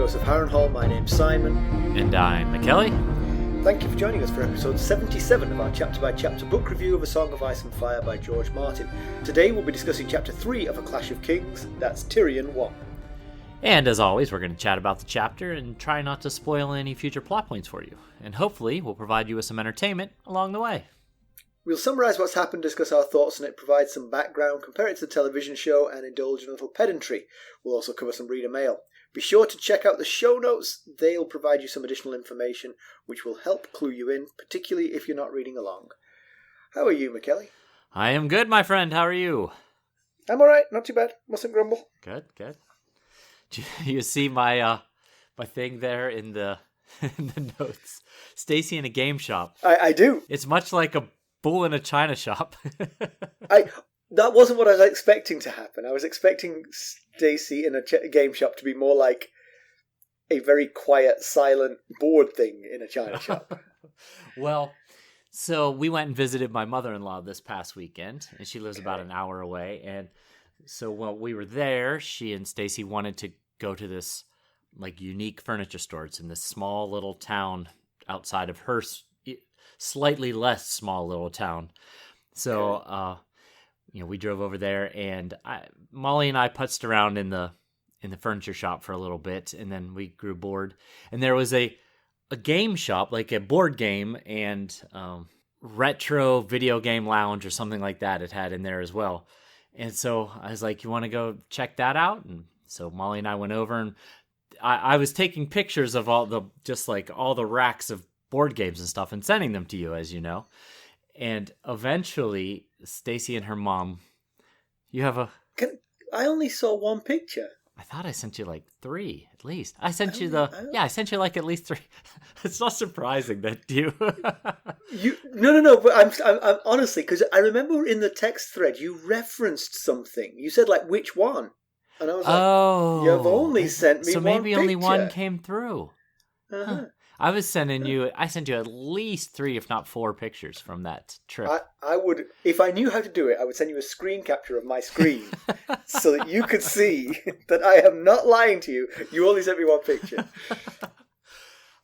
Ghost of Harrenhal. My name's Simon. And I'm Mackelly. Thank you for joining us for episode 77 of our chapter-by-chapter book review of A Song of Ice and Fire by George Martin. Today we'll be discussing chapter 3 of A Clash of Kings. That's Tyrion 1. And as always, we're going to chat about the chapter and try not to spoil any future plot points for you. And hopefully we'll provide you with some entertainment along the way. We'll summarise what's happened, discuss our thoughts on it, provide some background, compare it to the television show, and indulge in a little pedantry. We'll also cover some reader mail. Be sure to check out the show notes. They'll provide you some additional information which will help clue you in, particularly if you're not reading along. How are you, Mackelly? I am good, my friend. How are you? I'm alright, not too bad. Mustn't grumble. Good. Do you see my my thing there in the in the notes? Stacy in a game shop. I do. It's much like a bull in a china shop. That wasn't what I was expecting to happen. I was expecting Stacy in a game shop to be more like a very quiet, silent board thing in a china shop. Well, so we went and visited my mother-in-law this past weekend, and she lives about an hour away. And so while we were there, she and Stacy wanted to go to this like unique furniture store. It's in this small little town outside of her slightly less small little town. So, we drove over there, and Molly and I putzed around in the furniture shop for a little bit, and then we grew bored. And there was a game shop, like a board game and retro video game lounge or something like that it had in there as well. And so I was like, you want to go check that out? And so Molly and I went over, and I was taking pictures of all the racks of board games and stuff and sending them to you, as you know. And eventually, Stacy and her mom, I only saw one picture. I thought I sent you like 3 at least. I sent you like at least 3. It's not surprising that you. No. But I'm honestly, because I remember in the text thread you referenced something. You said like which one, and I was like, "Oh, you've only sent me so one maybe picture." Only one came through. Uh-huh. Huh. I sent you at least 3, if not 4 pictures from that trip. I would, if I knew how to do it, I would send you a screen capture of my screen so that you could see that I am not lying to you. You only sent me one picture.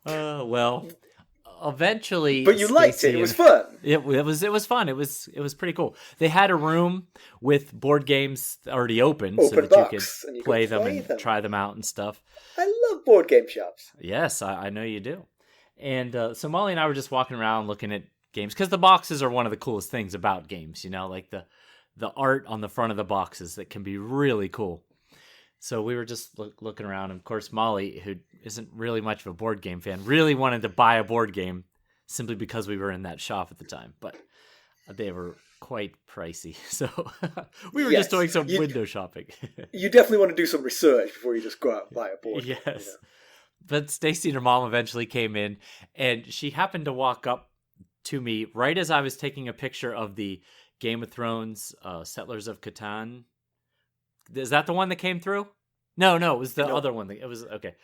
Well, eventually. But you liked it. It was fun. It was fun. It was pretty cool. They had a room with board games already open so that you could play them and try them out and stuff. I love board game shops. Yes, I know you do. And so Molly and I were just walking around looking at games, because the boxes are one of the coolest things about games, like the art on the front of the boxes that can be really cool. So we were just looking around, and of course Molly, who isn't really much of a board game fan, really wanted to buy a board game simply because we were in that shop at the time, but they were quite pricey. So we were just doing some window shopping. You definitely want to do some research before you just go out and buy a board game. Yes. But Stacy and her mom eventually came in, and she happened to walk up to me right as I was taking a picture of the Game of Thrones Settlers of Catan. Is that the one that came through? No, it was the other one. It was okay.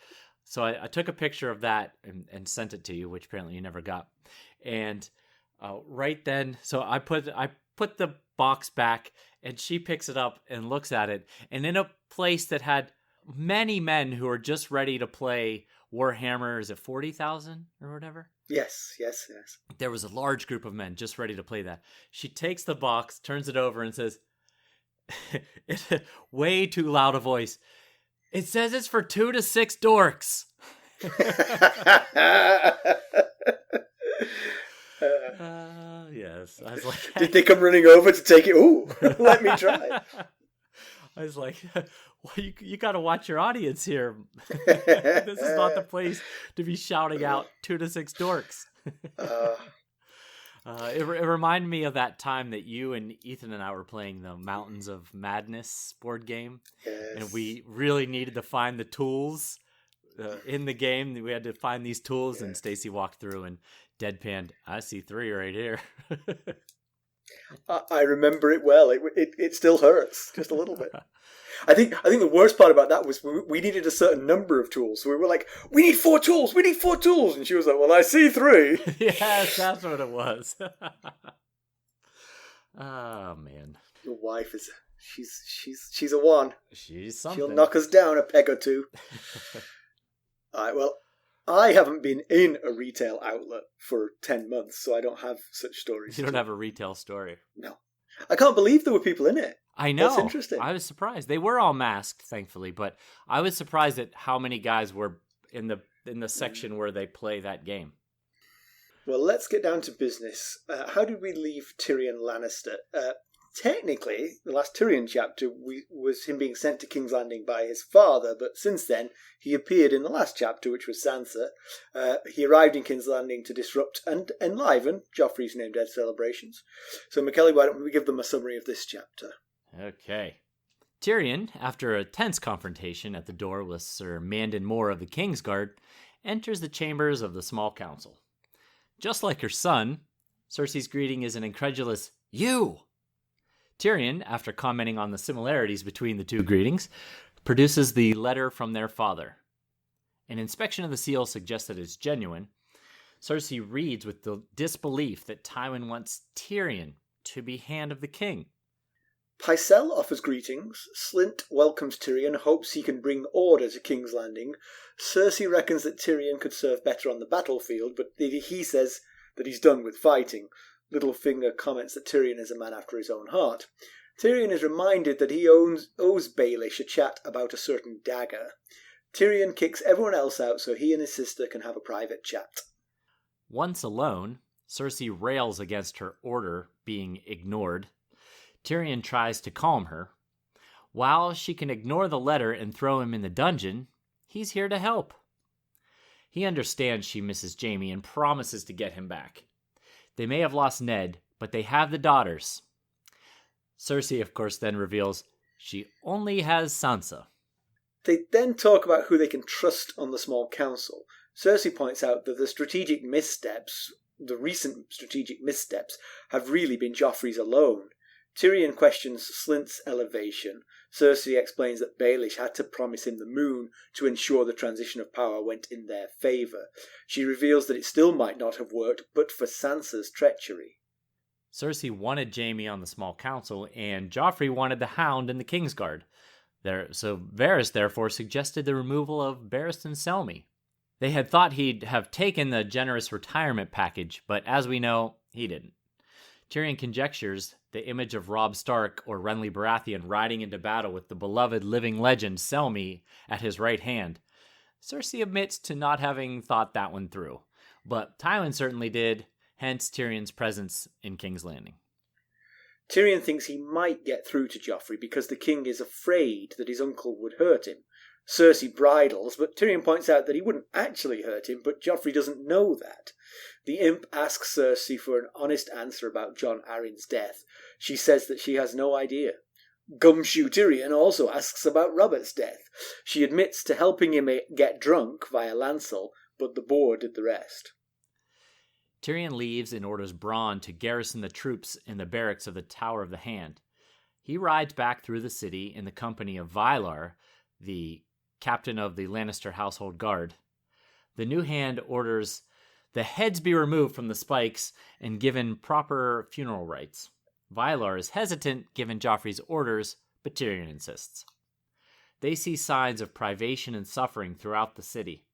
So I took a picture of that and sent it to you, which apparently you never got. And right then, so I put the box back, and she picks it up and looks at it. And in a place that had many men who are just ready to play Warhammer, is it 40,000 or whatever? Yes. There was a large group of men just ready to play that. She takes the box, turns it over, and says, in a way too loud a voice, "It says it's for 2 to 6 dorks." Yes. I was like, did they come running over to take it? Ooh, let me try. I was like, well, you got to watch your audience here. This is not the place to be shouting out 2 to 6 dorks. It reminded me of that time that you and Ethan and I were playing the Mountains of Madness board game. Yes. And we really needed to find the tools in the game. We had to find these tools, and Stacy walked through and deadpanned, "I see 3 right here." I remember it well. It still hurts just a little bit. I think the worst part about that was we needed a certain number of tools. So we were like, we need 4 tools, and she was like, well, I see 3. Yes, that's what it was. Oh man, your wife is she's a 1. She's something. She'll knock us down a peg or 2. Well, I haven't been in a retail outlet for 10 months, so I don't have such stories. You don't have a retail story. No. I can't believe there were people in it. I know. That's interesting. I was surprised. They were all masked, thankfully, but I was surprised at how many guys were in the section where they play that game. Well, let's get down to business. How did we leave Tyrion Lannister? Technically, the last Tyrion chapter was him being sent to King's Landing by his father, but since then, he appeared in the last chapter, which was Sansa. He arrived in King's Landing to disrupt and enliven Joffrey's name-dead celebrations. So, Mackelly, why don't we give them a summary of this chapter? Okay. Tyrion, after a tense confrontation at the door with Ser Mandon Moore of the Kingsguard, enters the chambers of the small council. Just like her son, Cersei's greeting is an incredulous, "You!" Tyrion, after commenting on the similarities between the two greetings, produces the letter from their father. An inspection of the seal suggests that it's genuine. Cersei reads with the disbelief that Tywin wants Tyrion to be Hand of the King. Pycelle offers greetings. Slynt welcomes Tyrion, hopes he can bring order to King's Landing. Cersei reckons that Tyrion could serve better on the battlefield, but he says that he's done with fighting. Littlefinger comments that Tyrion is a man after his own heart. Tyrion is reminded that he owes Baelish a chat about a certain dagger. Tyrion kicks everyone else out so he and his sister can have a private chat. Once alone, Cersei rails against her order being ignored. Tyrion tries to calm her. While she can ignore the letter and throw him in the dungeon, he's here to help. He understands she misses Jaime and promises to get him back. They may have lost Ned, but they have the daughters. Cersei, of course, then reveals she only has Sansa. They then talk about who they can trust on the small council. Cersei points out that the recent strategic missteps, have really been Joffrey's alone. Tyrion questions Slynt's elevation. Cersei explains that Baelish had to promise him the moon to ensure the transition of power went in their favour. She reveals that it still might not have worked but for Sansa's treachery. Cersei wanted Jaime on the small council, and Joffrey wanted the Hound in the Kingsguard. So Varys therefore suggested the removal of Barristan Selmy. They had thought he'd have taken the generous retirement package, but as we know, he didn't. Tyrion conjectures the image of Robb Stark or Renly Baratheon riding into battle with the beloved living legend Selmy at his right hand. Cersei admits to not having thought that one through, but Tywin certainly did, hence Tyrion's presence in King's Landing. Tyrion thinks he might get through to Joffrey because the king is afraid that his uncle would hurt him. Cersei bridles, but Tyrion points out that he wouldn't actually hurt him, but Joffrey doesn't know that. The imp asks Cersei for an honest answer about Jon Arryn's death. She says that she has no idea. Gumshoe Tyrion also asks about Robert's death. She admits to helping him get drunk via Lancel, but the boar did the rest. Tyrion leaves and orders Bronn to garrison the troops in the barracks of the Tower of the Hand. He rides back through the city in the company of Vylar, the captain of the Lannister household guard. The new Hand orders the heads be removed from the spikes and given proper funeral rites. Vylar is hesitant given Joffrey's orders, but Tyrion insists. They see signs of privation and suffering throughout the city.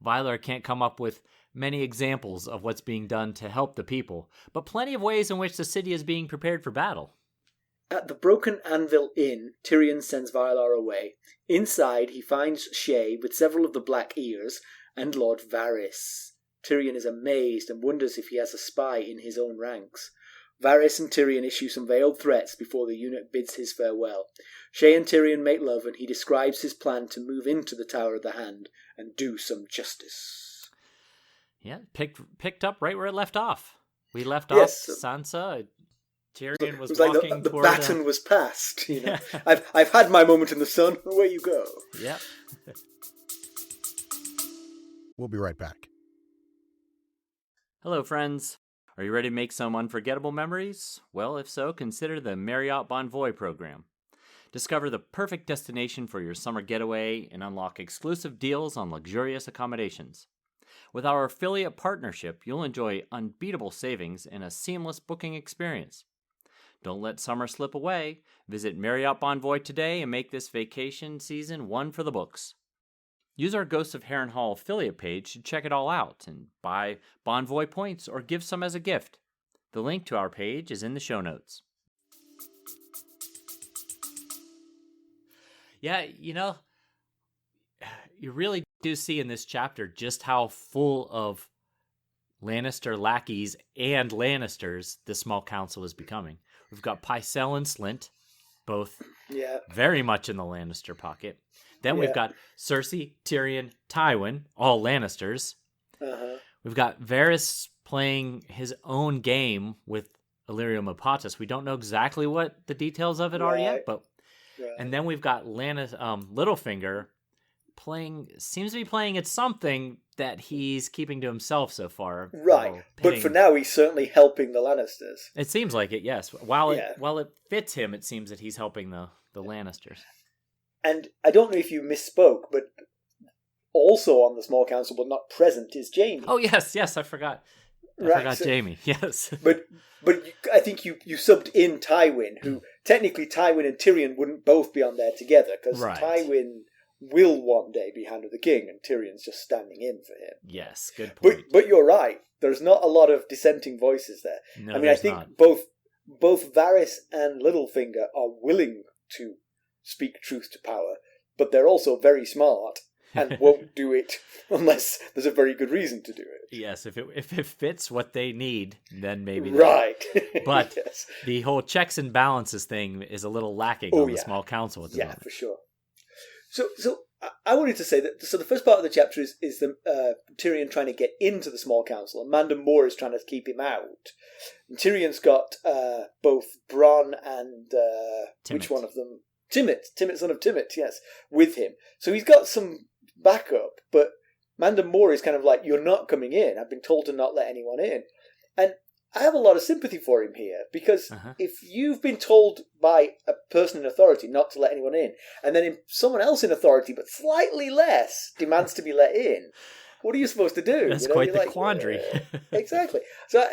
Vylar can't come up with many examples of what's being done to help the people, but plenty of ways in which the city is being prepared for battle. At the Broken Anvil Inn, Tyrion sends Vylar away. Inside, he finds Shae with several of the Black Ears and Lord Varys. Tyrion is amazed and wonders if he has a spy in his own ranks. Varys and Tyrion issue some veiled threats before the eunuch bids his farewell. Shae and Tyrion make love and he describes his plan to move into the Tower of the Hand and do some justice. Yeah, picked up right where it left off. We left off Sansa. Tyrion was walking like the toward baton was passed. You know, I've had my moment in the sun. Away you go. Yeah. We'll be right back. Hello, friends. Are you ready to make some unforgettable memories? Well, if so, consider the Marriott Bonvoy program. Discover the perfect destination for your summer getaway and unlock exclusive deals on luxurious accommodations. With our affiliate partnership, you'll enjoy unbeatable savings and a seamless booking experience. Don't let summer slip away. Visit Marriott Bonvoy today and make this vacation season one for the books. Use our Ghosts of Harrenhal affiliate page to check it all out and buy Bonvoy points or give some as a gift. The link to our page is in the show notes. Yeah, you really do see in this chapter just how full of Lannister lackeys and Lannisters the small council is becoming. We've got Pycelle and Slynt, both very much in the Lannister pocket. Then we've got Cersei, Tyrion, Tywin, all Lannisters. Uh-huh. We've got Varys playing his own game with Illyrio Mopatis. We don't know exactly what the details of it are yet, but and then we've got Littlefinger seems to be playing at something that he's keeping to himself so far. Right, but for now he's certainly helping the Lannisters. It seems like it, yes. While it fits him, it seems that he's helping the Lannisters. And I don't know if you misspoke, but also on the small council, but not present, is Jaime. Oh yes, I forgot. I forgot Jaime. Yes, but I think you subbed in Tywin, who technically Tywin and Tyrion wouldn't both be on there together because Tywin will one day be Hand of the King, and Tyrion's just standing in for him. Yes, good point. But you're right. There's not a lot of dissenting voices there. No, I mean, I think both Varys and Littlefinger are willing to speak truth to power, but they're also very smart and won't do it unless there's a very good reason to do it. Yes, if it fits what they need, then maybe right. But the whole checks and balances thing is a little lacking on the small council at the moment. Yeah, for sure. So I wanted to say that. So the first part of the chapter is the Tyrion trying to get into the small council, and Mandon Moore is trying to keep him out. And Tyrion's got both Bronn and which one of them? Timmet, son of Timmet, yes, with him. So he's got some backup, but Mandon Moore is kind of like, you're not coming in. I've been told to not let anyone in. And I have a lot of sympathy for him here, because if you've been told by a person in authority not to let anyone in, and then someone else in authority, but slightly less, demands to be let in, what are you supposed to do? That's quite the quandary. Exactly. So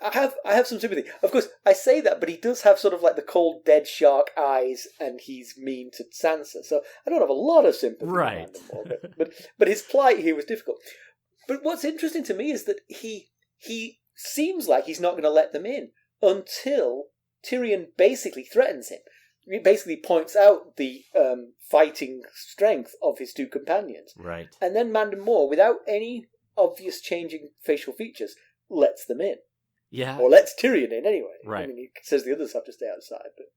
I have some sympathy. Of course, I say that, but he does have sort of like the cold, dead shark eyes, and he's mean to Sansa. So I don't have a lot of sympathy for Mandon Moore, but his plight here was difficult. But what's interesting to me is that he seems like he's not going to let them in until Tyrion basically threatens him. He basically points out the fighting strength of his two companions. Right. And then Mandon Moore, without any obvious changing facial features, lets them in. Yeah. Or lets Tyrion in anyway. Right. I mean, he says the others have to stay outside. But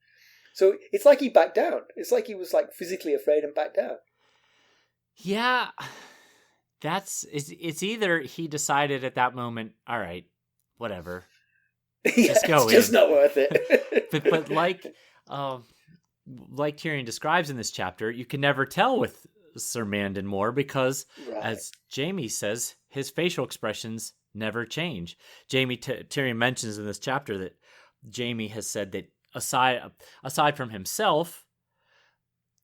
so it's like he backed down. It's like he was like physically afraid and backed down. Yeah. It's either he decided at that moment, all right, whatever. Just go it's just not worth it. but like Tyrion describes in this chapter, you can never tell with Ser Mandon Moore because, as Jaime says, his facial expressions never change. Tyrion mentions in this chapter that Jaime has said that aside from himself,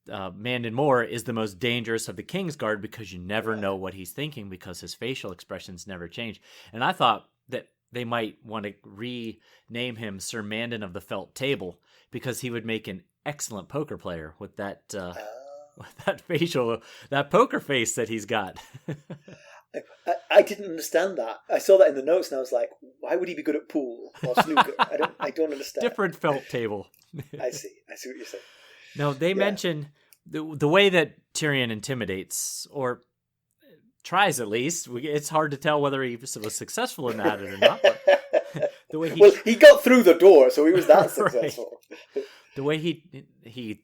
Mandon Moore is the most dangerous of the Kingsguard because you never know what he's thinking because his facial expressions never change. And I thought that they might want to rename him Ser Mandon of the Felt Table because he would make an excellent poker player with that that poker face that he's got. I didn't understand that. I saw that in the notes and I was like, why would he be good at pool or snooker? I don't understand. Different felt table. I see what you're saying. No, they mention the way that Tyrion intimidates, or tries at least. It's hard to tell whether he was successful in that or not. But the way he got through the door, so he was that successful. The way he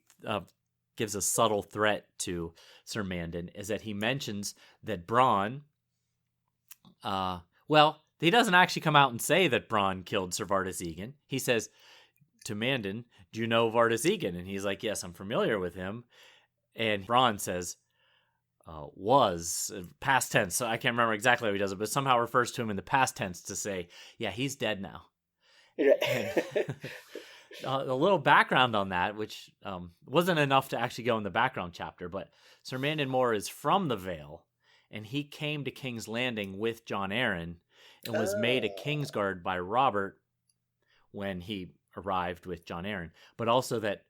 gives a subtle threat to Ser Mandon is that he mentions that Bronn, he doesn't actually come out and say that Bronn killed Ser Vardis Egen. He says to Mandon, do you know Vardis Egen? And he's like, yes, I'm familiar with him. And Bronn says, was, past tense. So I can't remember exactly how he does it, but somehow refers to him in the past tense to say, yeah, he's dead now. Yeah. A little background on that, which wasn't enough to actually go in the background chapter, but Ser Mandon Moore is from the Vale, and he came to King's Landing with Jon Arryn and was made a Kingsguard by Robert when he arrived with Jon Arryn, but also that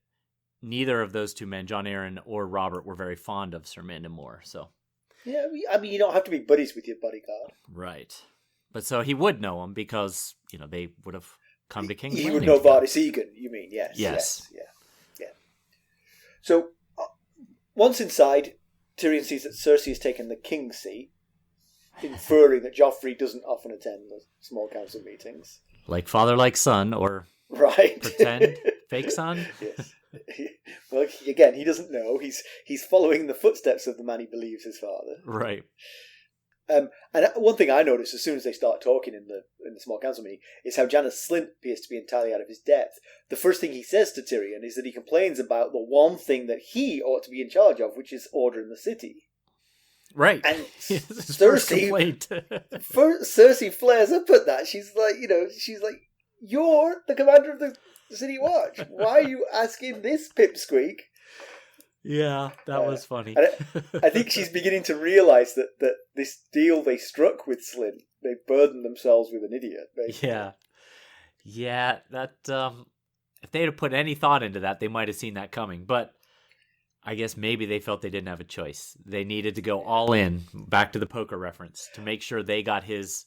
neither of those two men, Jon Arryn or Robert, were very fond of Ser Mandon Moore. So Yeah, I mean, you don't have to be buddies with your bodyguard. Right. But so he would know him because, they would have come to King's Landing. He would know Varys Egan, you mean, yes. Yes. Yeah. So, once inside, Tyrion sees that Cersei has taken the king's seat, inferring that Joffrey doesn't often attend the small council meetings. Like father, like son, or right. pretend fake son. Yes. Well, again, he doesn't know. He's following the footsteps of the man he believes his father. Right. And one thing I noticed as soon as they start talking in the small council meeting is how Janos Slynt appears to be entirely out of his depth. The first thing he says to Tyrion is that he complains about the one thing that he ought to be in charge of, which is order in the city. Right. And Cersei flares up at that. She's like, you're the commander of the City Watch. Why are you asking this pipsqueak? Yeah, that was funny. I think she's beginning to realise that this deal they struck with Slynt, they burdened themselves with an idiot. Basically. Yeah. That if they'd have put any thought into that, they might have seen that coming. But I guess maybe they felt they didn't have a choice. They needed to go all in, back to the poker reference, to make sure they got his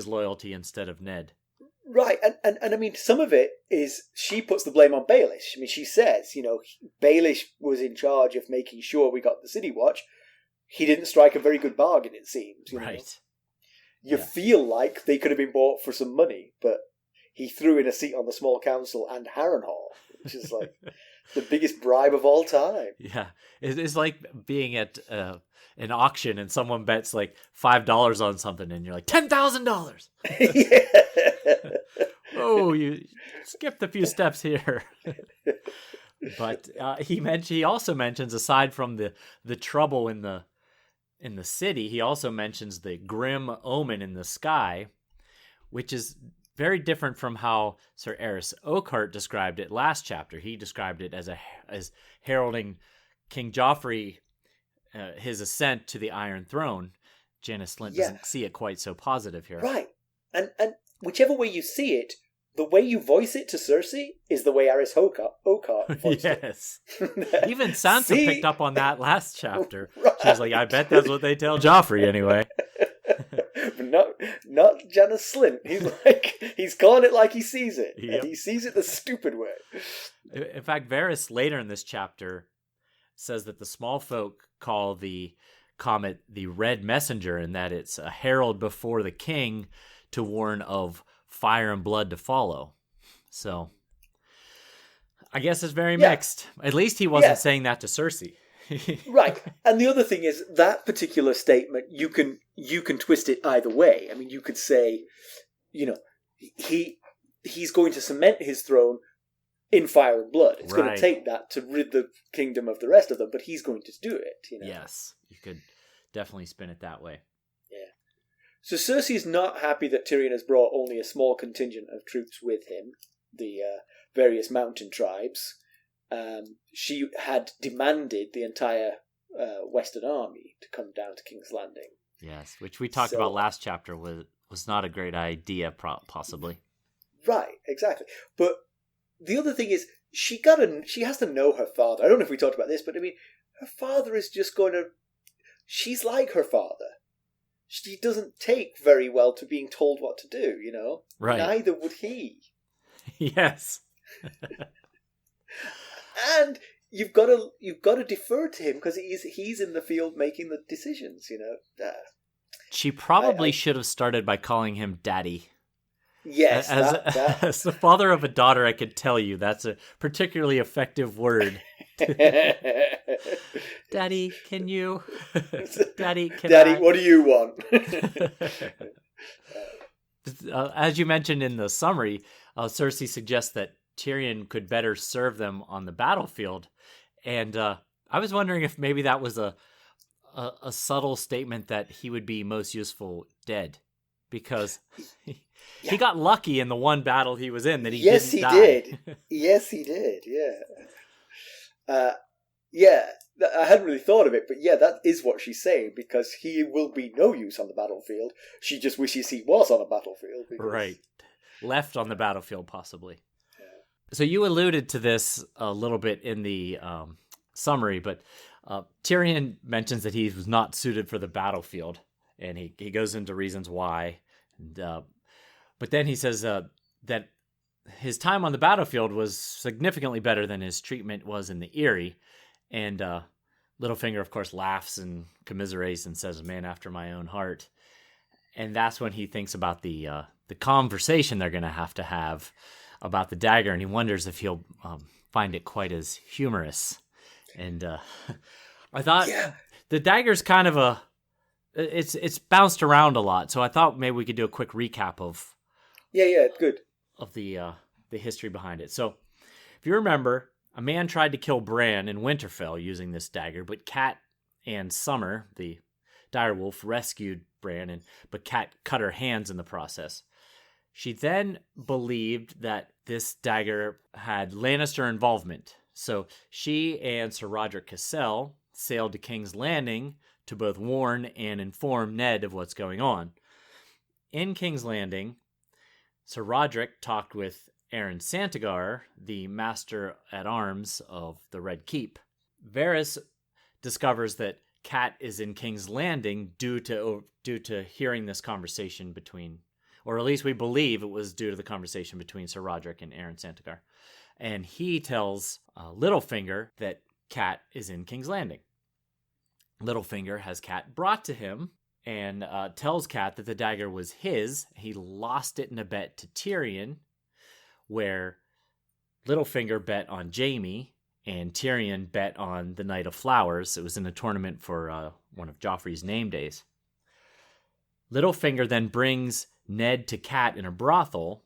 loyalty instead of Ned. Right, and I mean, some of it is she puts the blame on Baelish. I mean, she says, Baelish was in charge of making sure we got the City Watch. He didn't strike a very good bargain, it seems. Right. You feel like they could have been bought for some money, but he threw in a seat on the small council and Harrenhal, which is like the biggest bribe of all time. Yeah, it's like being at an auction and someone bets like $5 on something, and you're like $10,000. Yeah. Oh, you skipped a few steps here. But he also mentions, aside from the trouble in the city, he also mentions the grim omen in the sky, which is very different from how Sir Eris Oakheart described it last chapter. He described it as heralding King Joffrey, his ascent to the Iron Throne. Janos Slynt doesn't see it quite so positive here. Right. And whichever way you see it, the way you voice it to Cersei is the way Eris Oakheart voiced it. Yes. Even Sansa picked up on that last chapter. Right. She was like, I bet that's what they tell Joffrey anyway. But not Janos Slynt. He's calling it like he sees it. Yep. And he sees it the stupid way. In fact, Varys later in this chapter says that the small folk call the comet the Red Messenger, and that it's a herald before the king to warn of fire and blood to follow. So I guess it's very mixed. At least he wasn't saying that to Cersei. Right. And the other thing is that particular statement, you can twist it either way. I mean, you could say, he's going to cement his throne in fire and blood. It's going to take that to rid the kingdom of the rest of them, but he's going to do it. Yes, you could definitely spin it that way. Yeah. So Cersei is not happy that Tyrion has brought only a small contingent of troops with him, the various mountain tribes. She had demanded the entire Western Army to come down to King's Landing. Yes, which we talked about last chapter was not a great idea, possibly. Right, exactly. But the other thing is, she has to know her father. I don't know if we talked about this, but I mean, her father is just going to... She's like her father. She doesn't take very well to being told what to do, Right. Neither would he. Yes. And you've got to defer to him because he's in the field making the decisions, She probably should have started by calling him Daddy. Yes, as the father of a daughter, I could tell you that's a particularly effective word. Daddy, can you? Daddy, what do you want? As you mentioned in the summary, Cersei suggests that Tyrion could better serve them on the battlefield, and I was wondering if maybe that was a subtle statement that he would be most useful dead, because he got lucky in the one battle he was in that he didn't die. Yes, he did. Yeah. I hadn't really thought of it, but yeah, that is what she's saying, because he will be no use on the battlefield. She just wishes he was on a battlefield. Right. Left on the battlefield, possibly. So you alluded to this a little bit in the summary, but Tyrion mentions that he was not suited for the battlefield, and he goes into reasons why. And, but then he says that his time on the battlefield was significantly better than his treatment was in the Eyrie. And Littlefinger, of course, laughs and commiserates and says, "A man after my own heart." And that's when he thinks about the conversation they're going to have about the dagger, and he wonders if he'll find it quite as humorous. And I thought the dagger's kind of it's bounced around a lot, so I thought maybe we could do a quick recap of good of the history behind it. So if you remember, a man tried to kill Bran in Winterfell using this dagger, but Cat and Summer, the direwolf, rescued Bran, but Cat cut her hands in the process. She then believed that this dagger had Lannister involvement, so she and Sir Roderick Cassel sailed to King's Landing to both warn and inform Ned of what's going on. In King's Landing, Sir Roderick talked with Aaron Santagar, the master-at-arms of the Red Keep. Varys discovers that Cat is in King's Landing due to hearing this conversation between, or at least we believe it was due to the conversation between Sir Roderick and Aaron Santagar. And he tells Littlefinger that Cat is in King's Landing. Littlefinger has Cat brought to him and tells Cat that the dagger was his. He lost it in a bet to Tyrion, where Littlefinger bet on Jaime and Tyrion bet on the Knight of Flowers. It was in a tournament for one of Joffrey's name days. Littlefinger then brings Ned to Cat in a brothel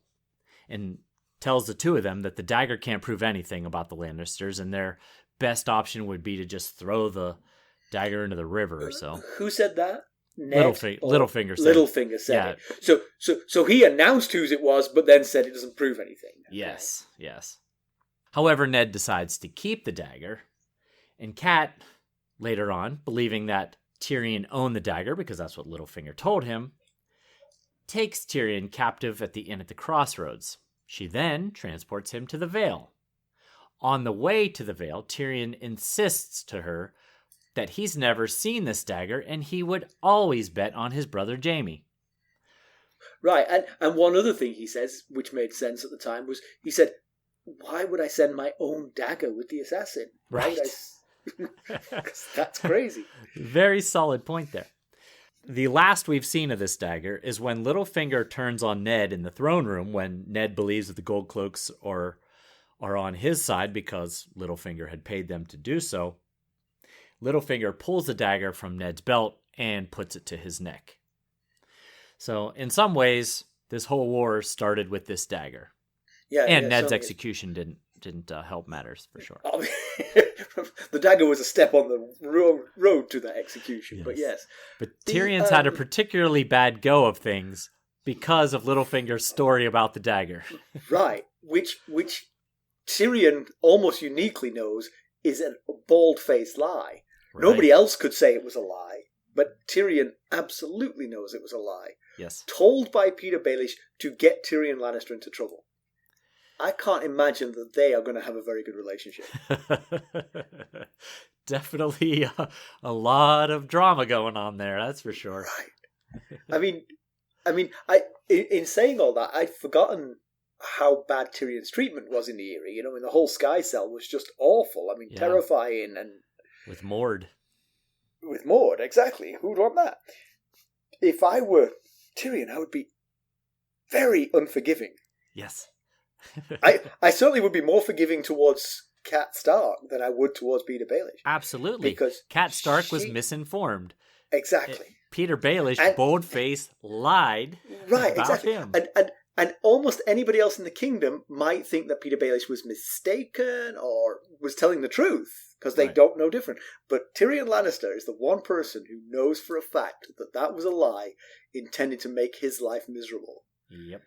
and tells the two of them that the dagger can't prove anything about the Lannisters, and their best option would be to just throw the dagger into the river or so. Who said that? Littlefinger said. Littlefinger said it. So he announced whose it was, but then said it doesn't prove anything. Yes. However, Ned decides to keep the dagger, and Cat, later on, believing that Tyrion owned the dagger, because that's what Littlefinger told him, takes Tyrion captive at the inn at the crossroads. She then transports him to the Vale. On the way to the Vale, Tyrion insists to her that he's never seen this dagger, and he would always bet on his brother Jaime. Right, and one other thing he says, which made sense at the time, was he said, "Why would I send my own dagger with the assassin?" Right. That's crazy. Very solid point there. The last we've seen of this dagger is when Littlefinger turns on Ned in the throne room, when Ned believes that the Gold Cloaks are on his side because Littlefinger had paid them to do so. Littlefinger pulls the dagger from Ned's belt and puts it to his neck. So, in some ways, this whole war started with this dagger. Ned's execution didn't help matters, for sure. The dagger was a step on the road to that execution, yes. But yes. But Tyrion's had a particularly bad go of things because of Littlefinger's story about the dagger. Right, which Tyrion almost uniquely knows is a bald-faced lie. Right. Nobody else could say it was a lie, but Tyrion absolutely knows it was a lie. Yes. Told by Peter Baelish to get Tyrion Lannister into trouble. I can't imagine that they are going to have a very good relationship. Definitely a lot of drama going on there, that's for sure. Right. In saying all that, I'd forgotten how bad Tyrion's treatment was in the Eyrie. The whole Sky Cell was just awful. Terrifying. And with Mord. With Mord, exactly. Who'd want that? If I were Tyrion, I would be very unforgiving. Yes. I certainly would be more forgiving towards Cat Stark than I would towards Peter Baelish. Absolutely. Because Cat Stark was misinformed. Exactly. Peter Baelish, bold-faced, lied about him. And almost anybody else in the kingdom might think that Peter Baelish was mistaken or was telling the truth, because they don't know different. But Tyrion Lannister is the one person who knows for a fact that was a lie intended to make his life miserable. Yep.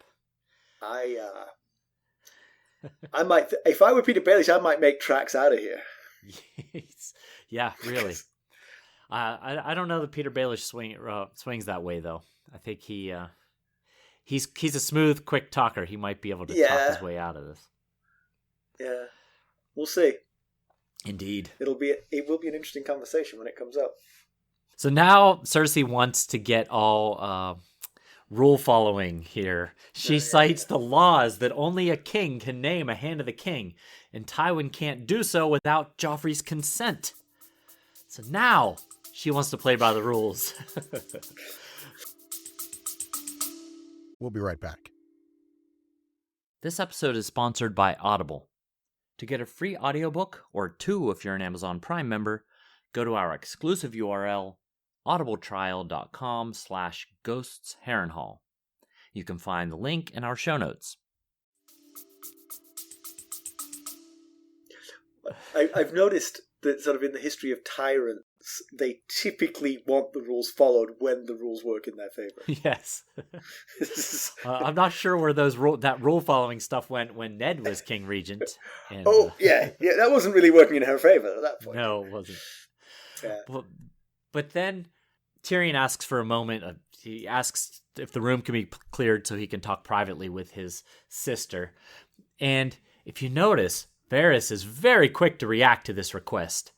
I might, if I were Peter Baelish, I might make tracks out of here. Yeah, really. I don't know that Peter Baelish swings that way, though. I think he's a smooth, quick talker. He might be able to talk his way out of this. Yeah, we'll see. Indeed. It will be an interesting conversation when it comes up. So now Cersei wants to get all rule following here. She cites the laws that only a king can name a hand of the king, and Tywin can't do so without Joffrey's consent. So now she wants to play by the rules. We'll be right back. This episode is sponsored by Audible. To get a free audiobook, or 2 if you're an Amazon Prime member, go to our exclusive URL, audibletrial.com/ghostsharrenhal. You can find the link in our show notes. I've noticed that sort of in the history of tyrants, they typically want the rules followed when the rules work in their favor. Yes. I'm not sure where that rule following stuff went when Ned was King Regent. And, yeah, that wasn't really working in her favor at that point. No, it wasn't. Yeah. But then Tyrion asks for a moment. He asks if the room can be cleared so he can talk privately with his sister. And if you notice, Varys is very quick to react to this request.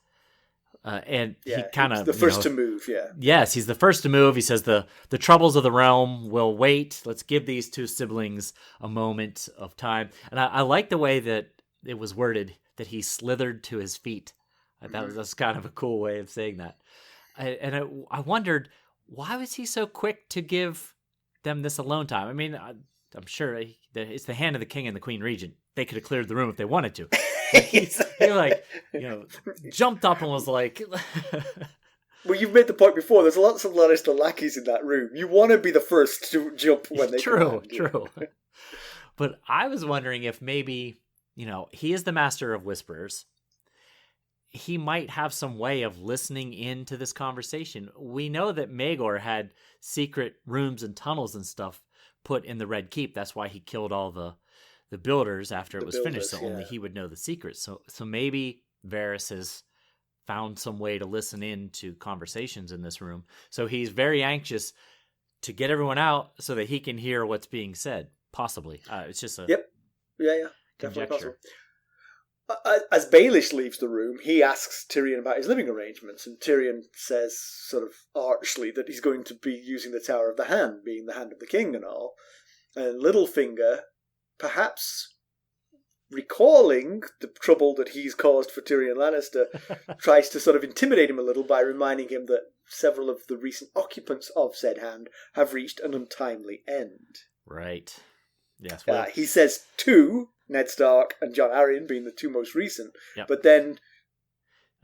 And he kind of the first to move. Yeah. Yes, he's the first to move. He says the troubles of the realm will wait. Let's give these 2 siblings a moment of time. And I like the way that it was worded, that he slithered to his feet. That's kind of a cool way of saying that. I wondered, why was he so quick to give them this alone time? I mean, I'm sure it's the hand of the king and the queen regent. They could have cleared the room if they wanted to. He jumped up and was like... Well, you've made the point before. There's lots of Lannister lackeys in that room. You want to be the first to jump when they True. True. But I was wondering if maybe, he is the master of whispers. He might have some way of listening into this conversation. We know that Maegor had secret rooms and tunnels and stuff put in the Red Keep. That's why he killed all the builders after it was finished, so only he would know the secrets. So maybe Varys has found some way to listen in to conversations in this room. So he's very anxious to get everyone out so that he can hear what's being said. Possibly. It's just a definitely possible. As Baelish leaves the room, he asks Tyrion about his living arrangements, and Tyrion says sort of archly that he's going to be using the Tower of the Hand, being the hand of the king and all. And Littlefinger, perhaps recalling the trouble that he's caused for Tyrion Lannister, tries to sort of intimidate him a little by reminding him that several of the recent occupants of said hand have reached an untimely end. Right. Yes. He says 2, Ned Stark and Jon Arryn being the 2 most recent, but then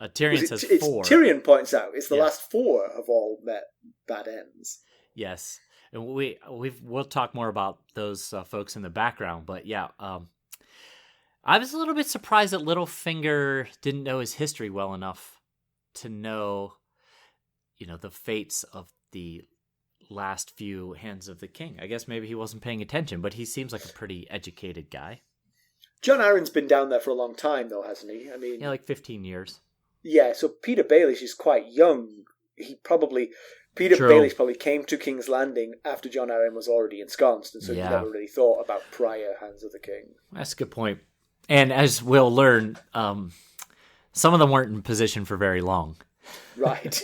Tyrion says 4. Tyrion points out it's the last 4 have all met bad ends. Yes. And we'll talk more about those folks in the background, but I was a little bit surprised that Littlefinger didn't know his history well enough to know, the fates of the last few hands of the king. I guess maybe he wasn't paying attention, but he seems like a pretty educated guy. Jon Arryn's been down there for a long time, though, hasn't he? I mean, like 15 years. Yeah, so Peter Baelish is quite young. Peter Baelish probably came to King's Landing after Jon Arryn was already ensconced, and so he never really thought about prior hands of the king. That's a good point. And as we'll learn, some of them weren't in position for very long. Right.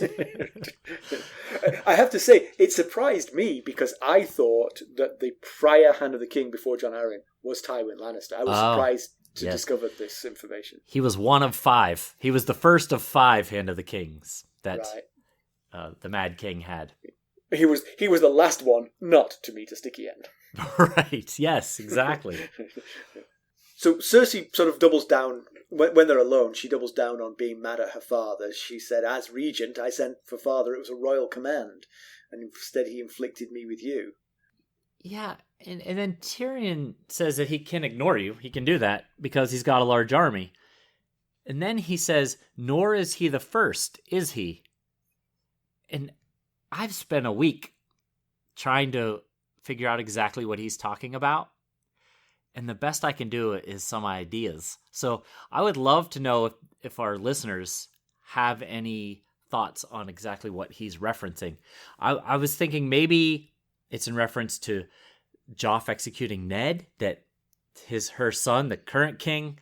I have to say, it surprised me because I thought that the prior hand of the king before Jon Arryn was Tywin Lannister. I was surprised to discover this information. He was one of 5. He was the first of 5 hand of the kings that the Mad King had. He was the last one not to meet a sticky end. Right. Yes, exactly. So Cersei sort of doubles down, when they're alone, she doubles down on being mad at her father. She said, as regent, I sent for father, it was a royal command, and instead he inflicted me with you. Yeah, and then Tyrion says that he can ignore you. He can do that because he's got a large army. And then he says, nor is he the first, is he? And I've spent a week trying to figure out exactly what he's talking about. And the best I can do is some ideas. So I would love to know if our listeners have any thoughts on exactly what he's referencing. I was thinking maybe it's in reference to Joff executing Ned, that her son, the current king,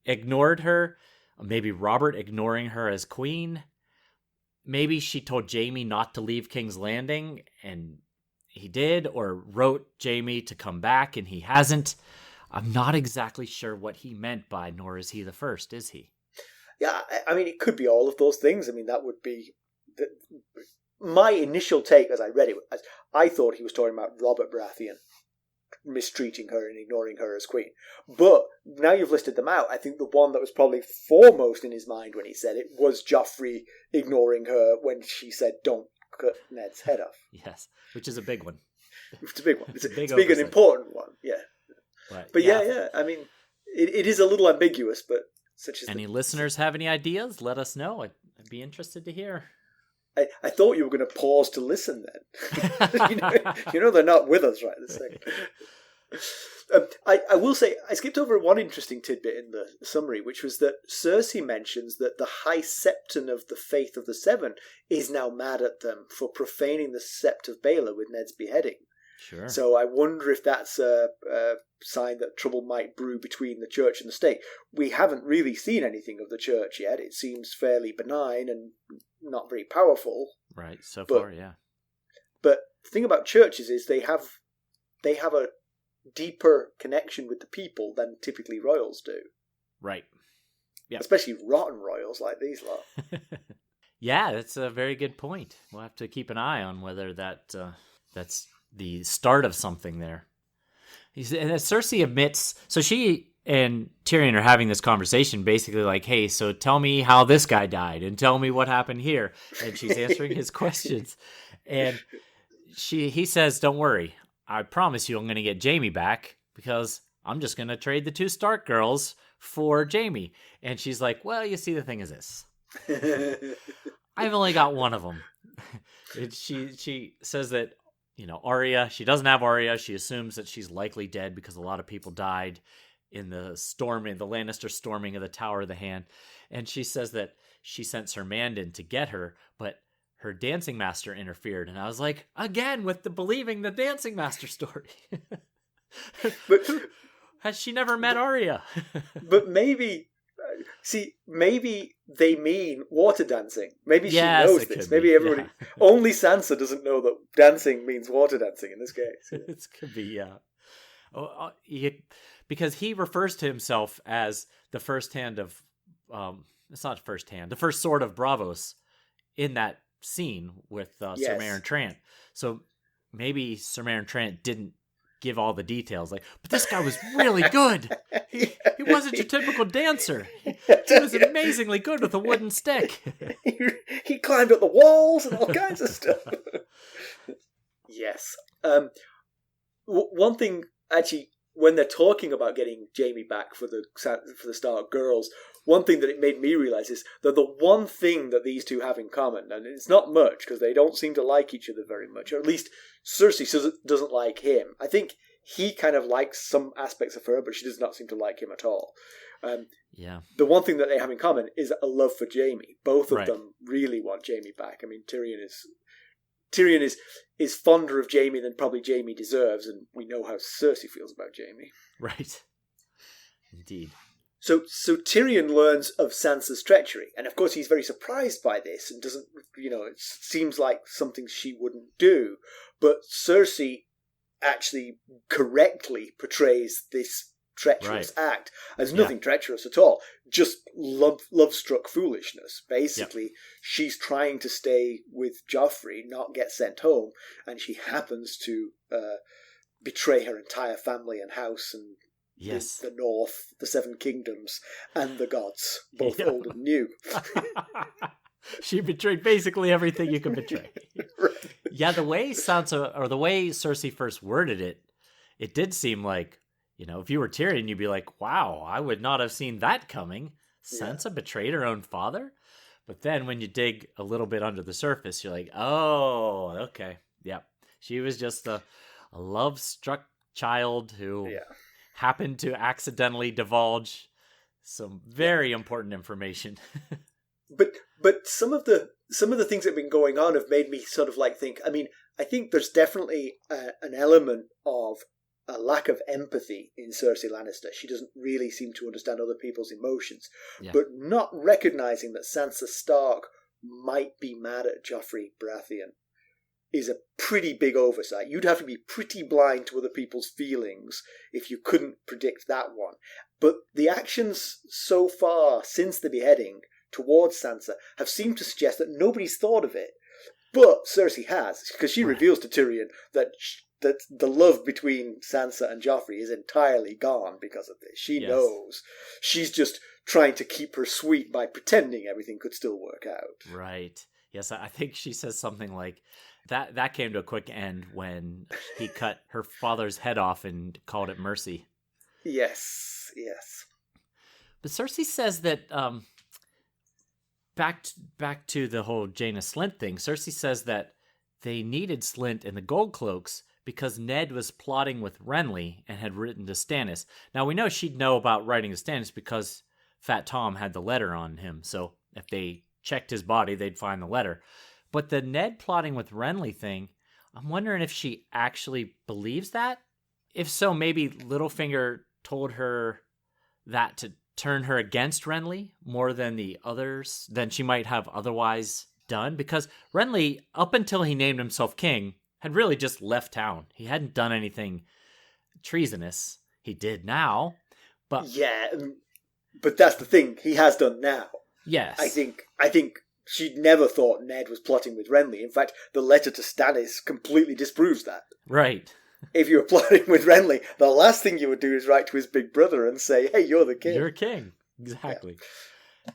ignored her. Maybe Robert ignoring her as queen. Maybe she told Jaime not to leave King's Landing and he did, or wrote Jaime to come back and he hasn't. I'm not exactly sure what he meant by "nor is he the first," is he? Yeah, I mean, it could be all of those things. I mean, that would be... My initial take as I read it, I thought he was talking about Robert Baratheon mistreating her and ignoring her as queen. But now you've listed them out, I think the one that was probably foremost in his mind when he said it was Joffrey ignoring her when she said, "Don't cut Ned's head off." Yes, which is a big one. It's a big one. It's a big oversight. and important one, yeah. But yeah. yeah, I mean, it is a little ambiguous, but such as... Any listeners have any ideas? Let us know. I'd be interested to hear. I thought you were going to pause to listen then. you know they're not with us right this second. I will say, I skipped over one interesting tidbit in the summary, which was that Cersei mentions that the High Septon of the Faith of the Seven is now mad at them for profaning the Sept of Baelor with Ned's beheading. Sure. So I wonder if that's a sign that trouble might brew between the church and the state. We haven't really seen anything of the church yet. It seems fairly benign and not very powerful. Right, so far, yeah. But the thing about churches is they have a deeper connection with the people than typically royals do. Right. Yeah. Especially rotten royals like these lot. Yeah, that's a very good point. We'll have to keep an eye on whether that's the start of something there. And Cersei admits, so she and Tyrion are having this conversation basically like, hey, so tell me how this guy died and tell me what happened here. And she's answering his questions. And he says, don't worry, I promise you I'm going to get Jaime back because I'm just going to trade the 2 Stark girls for Jaime. And she's like, well, you see, the thing is this. I've only got one of them. She says that, Arya, she doesn't have Arya. She assumes that she's likely dead because a lot of people died in the Lannister storming of the Tower of the Hand. And she says that she sent Ser Mandon to get her, but her dancing master interfered. And I was like, again, with the believing the dancing master story. But has she never met Arya? But maybe they mean water dancing. Maybe she knows this. Maybe everybody... Yeah. Only Sansa doesn't know that dancing means water dancing in this case. It could be, yeah. Because he refers to himself as the first hand of... it's not first hand. The first sword of Braavos in that scene with Ser Mandon Trant. So maybe Ser Mandon Trant didn't give all the details, but this guy was really good. He wasn't your typical dancer. He was amazingly good with a wooden stick. He climbed up the walls and all kinds of stuff. Yes. One thing, actually, when they're talking about getting Jaime back for the Stark girls, one thing that it made me realise is that the one thing that these two have in common, and it's not much because they don't seem to like each other very much, or at least Cersei doesn't like him. I think he kind of likes some aspects of her, but she does not seem to like him at all. Yeah. The one thing that they have in common is a love for Jaime. Both of them really want Jaime back. I mean, Tyrion is fonder of Jaime than probably Jaime deserves, and we know how Cersei feels about Jaime. Right. Indeed. So Tyrion learns of Sansa's treachery, and of course he's very surprised by this and doesn't, it seems like something she wouldn't do. But Cersei actually correctly portrays this treacherous act as nothing treacherous at all, just love-struck foolishness. Basically, she's trying to stay with Joffrey, not get sent home, and she happens to betray her entire family and house and the North, the Seven Kingdoms, and the gods, both old and new. She betrayed basically everything you can betray. Right. Yeah, the way Cersei first worded it, it did seem like, if you were Tyrion, you'd be like, wow, I would not have seen that coming. Sansa betrayed her own father? But then when you dig a little bit under the surface, you're like, oh, okay. Yep. She was just a love-struck child who happened to accidentally divulge some very important information. But some of the things that have been going on have made me sort of think. I mean, I think there's definitely an element of a lack of empathy in Cersei Lannister. She doesn't really seem to understand other people's emotions. Yeah. But not recognizing that Sansa Stark might be mad at Joffrey Baratheon is a pretty big oversight. You'd have to be pretty blind to other people's feelings if you couldn't predict that one. But the actions so far since the beheading towards Sansa have seemed to suggest that nobody's thought of it. But Cersei has, because she reveals to Tyrion that the love between Sansa and Joffrey is entirely gone because of this. She knows. She's just trying to keep her sweet by pretending everything could still work out. Right. Yes, I think she says something like, that came to a quick end when he cut her father's head off and called it mercy. Yes. But Cersei says that, back to the whole Janos Slynt thing, Cersei says that they needed Slynt and the Gold Cloaks because Ned was plotting with Renly and had written to Stannis. Now, we know she'd know about writing to Stannis because Fat Tom had the letter on him, so if they checked his body, they'd find the letter. But the Ned plotting with Renly thing, I'm wondering if she actually believes that? If so, maybe Littlefinger told her that to turn her against Renly more than the others, than she might have otherwise done. Because Renly, up until he named himself king, had really just left town. He hadn't done anything treasonous. He did now, but... Yeah, but that's the thing. He has done now. Yes. I think she'd never thought Ned was plotting with Renly. In fact, the letter to Stannis completely disproves that. Right. If you were plotting with Renly, the last thing you would do is write to his big brother and say, hey, you're the king. You're king. Exactly.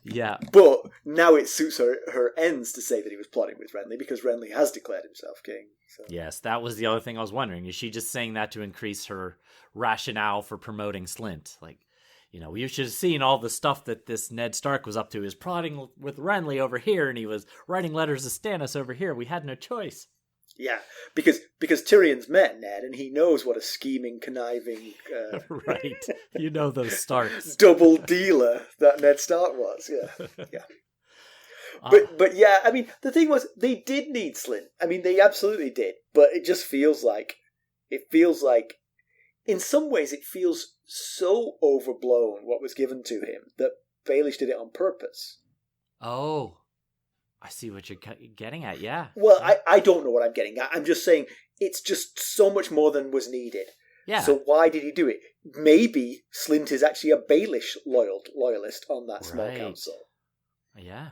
Yeah. But now it suits her ends to say that he was plotting with Renly because Renly has declared himself king. So. Yes, that was the other thing I was wondering. Is she just saying that to increase her rationale for promoting Slynt? Like, you should have seen all the stuff that this Ned Stark was up to. He was plotting with Renly over here, and he was writing letters to Stannis over here. We had no choice. Yeah, because Tyrion's met Ned, and he knows what a scheming, conniving... right. Those Starks. double dealer that Ned Stark was, yeah. But yeah, I mean, the thing was, they did need Slynt. I mean, they absolutely did. But it just feels like, in some ways, it feels so overblown what was given to him that Baelish did it on purpose. Oh, I see what you're getting at, yeah. Well, I don't know what I'm getting at. I'm just saying it's just so much more than was needed. Yeah. So why did he do it? Maybe Slynt is actually a Baelish loyalist on that small council. Yeah.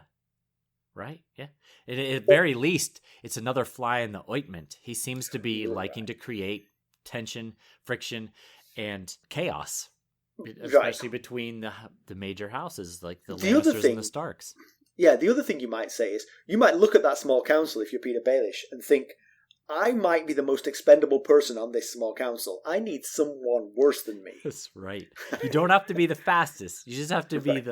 Right, yeah. At very least, it's another fly in the ointment. He seems to be liking to create tension, friction, and chaos, especially between the major houses, like the Lannisters and the Starks. Yeah, the other thing you might say is, you might look at that small council if you're Peter Baelish and think, I might be the most expendable person on this small council. I need someone worse than me. That's right. You don't have to be the fastest. You just have to be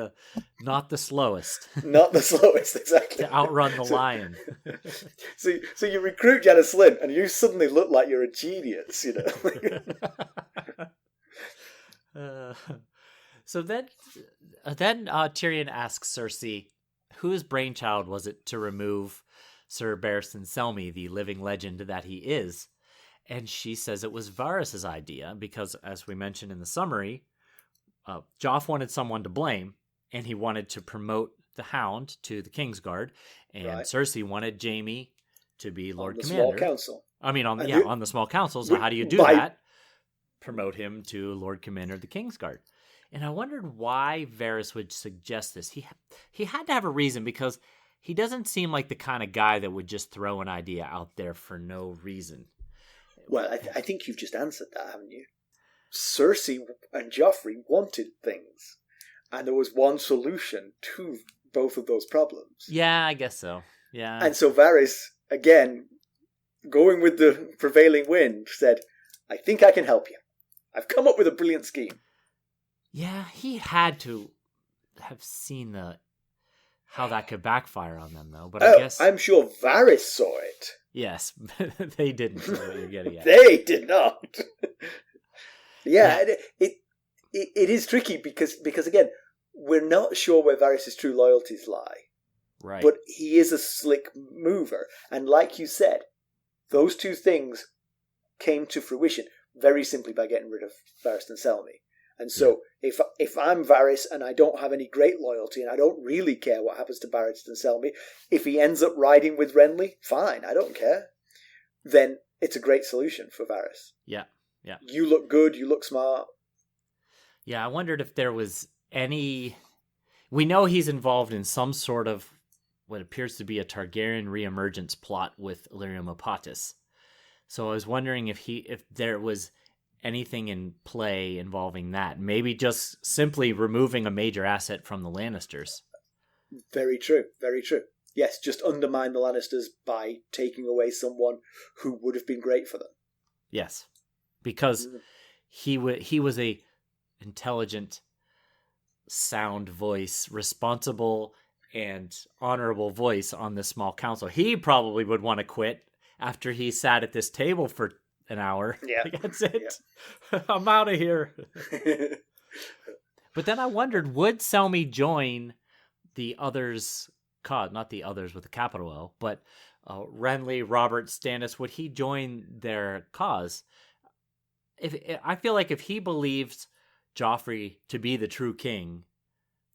not the slowest. Not the slowest, exactly. To outrun the lion. So you recruit Janos Slynt and you suddenly look like you're a genius, So then Tyrion asks Cersei, whose brainchild was it to remove Ser Barristan Selmy, the living legend that he is? And she says it was Varys' idea because, as we mentioned in the summary, Joff wanted someone to blame, and he wanted to promote the Hound to the Kingsguard, and Cersei wanted Jaime to be Lord Commander. Small council. I mean, on the small council. So how do you do that? Promote him to Lord Commander of the Kingsguard. And I wondered why Varys would suggest this. He had to have a reason because he doesn't seem like the kind of guy that would just throw an idea out there for no reason. Well, I think you've just answered that, haven't you? Cersei and Joffrey wanted things, and there was one solution to both of those problems. Yeah, I guess so. Yeah. And so Varys, again, going with the prevailing wind, said, I think I can help you. I've come up with a brilliant scheme. Yeah, he had to have seen how that could backfire on them, though. But I guess I'm sure Varys saw it. Yes, they didn't know what you're getting at. They did not. Yeah. It is tricky because again, we're not sure where Varys' true loyalties lie. Right. But he is a slick mover, and like you said, those two things came to fruition. very simply by getting rid of Barristan Selmy. And so if I'm Varys and I don't have any great loyalty and I don't really care what happens to Barristan Selmy, if he ends up riding with Renly, fine, I don't care. Then it's a great solution for Varys. Yeah. You look good, you look smart. Yeah, I wondered if there was any... We know he's involved in some sort of what appears to be a Targaryen reemergence plot with Illyrium Opatis. So I was wondering if there was anything in play involving that. Maybe just simply removing a major asset from the Lannisters. Very true. Yes, just undermine the Lannisters by taking away someone who would have been great for them. Yes, because he was a intelligent, sound voice, responsible and honorable voice on this small council. He probably would want to quit after he sat at this table for an hour. Yeah. Like, that's it. Yeah. I'm out of here. But then I wondered, would Selmy join the others, not the others with a capital L, but Renly, Robert, Stannis, would he join their cause? I feel like if he believes Joffrey to be the true king,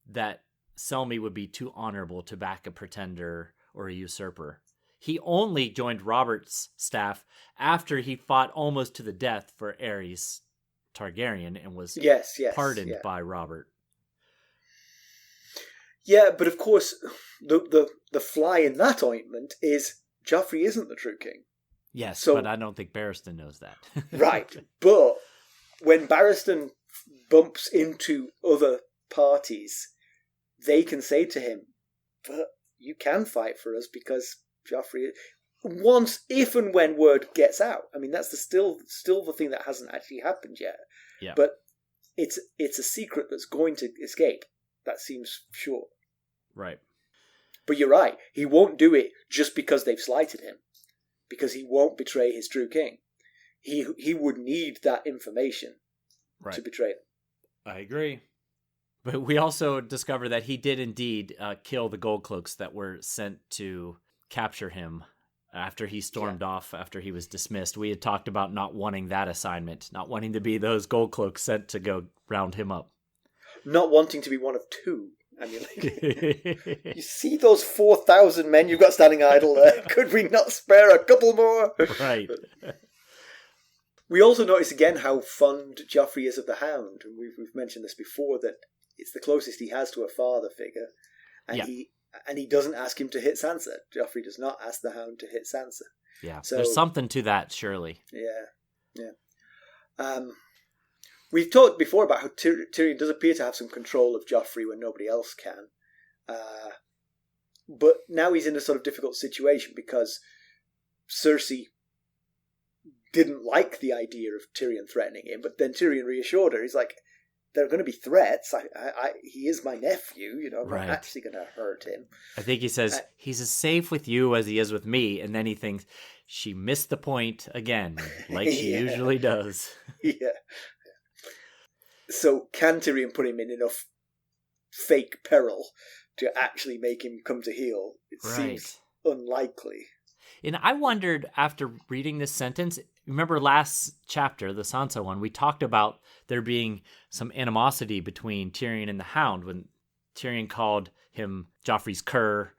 that Selmy would be too honorable to back a pretender or a usurper. He only joined Robert's staff after he fought almost to the death for Aerys Targaryen and was pardoned by Robert. Yeah, but of course, the fly in that ointment is Joffrey isn't the true king. Yes, but I don't think Barristan knows that. Right, but when Barristan bumps into other parties, they can say to him, but you can fight for us because Joffrey... Once, if and when word gets out. I mean, that's still the thing that hasn't actually happened yet. Yeah. But it's a secret that's going to escape. That seems sure. Right. But you're right. He won't do it just because they've slighted him. Because he won't betray his true king. He would need that information to betray them. I agree. But we also discover that he did indeed kill the gold cloaks that were sent to capture him after he stormed off, after he was dismissed. We had talked about not wanting that assignment, not wanting to be those gold cloaks sent to go round him up. Not wanting to be one of two. I mean, like, you see those 4,000 men you've got standing idle there? Could we not spare a couple more? Right. We also notice again how fond Joffrey is of the Hound. We've mentioned this before, that it's the closest he has to a father figure. And he doesn't ask him to hit Sansa. Joffrey does not ask the Hound to hit Sansa. Yeah, so, there's something to that, surely. Yeah. We've talked before about how Tyrion does appear to have some control of Joffrey when nobody else can. But now he's in a sort of difficult situation because Cersei didn't like the idea of Tyrion threatening him, but then Tyrion reassured her. He's like, there are going to be threats. He is my nephew, I'm not actually going to hurt him. I think he says, he's as safe with you as he is with me, and then he thinks, she missed the point again, like she usually does. Yeah. So can Tyrion put him in enough fake peril to actually make him come to heel? It seems unlikely. And I wondered, after reading this sentence, remember last chapter, the Sansa one, we talked about there being some animosity between Tyrion and the Hound when Tyrion called him Joffrey's cur.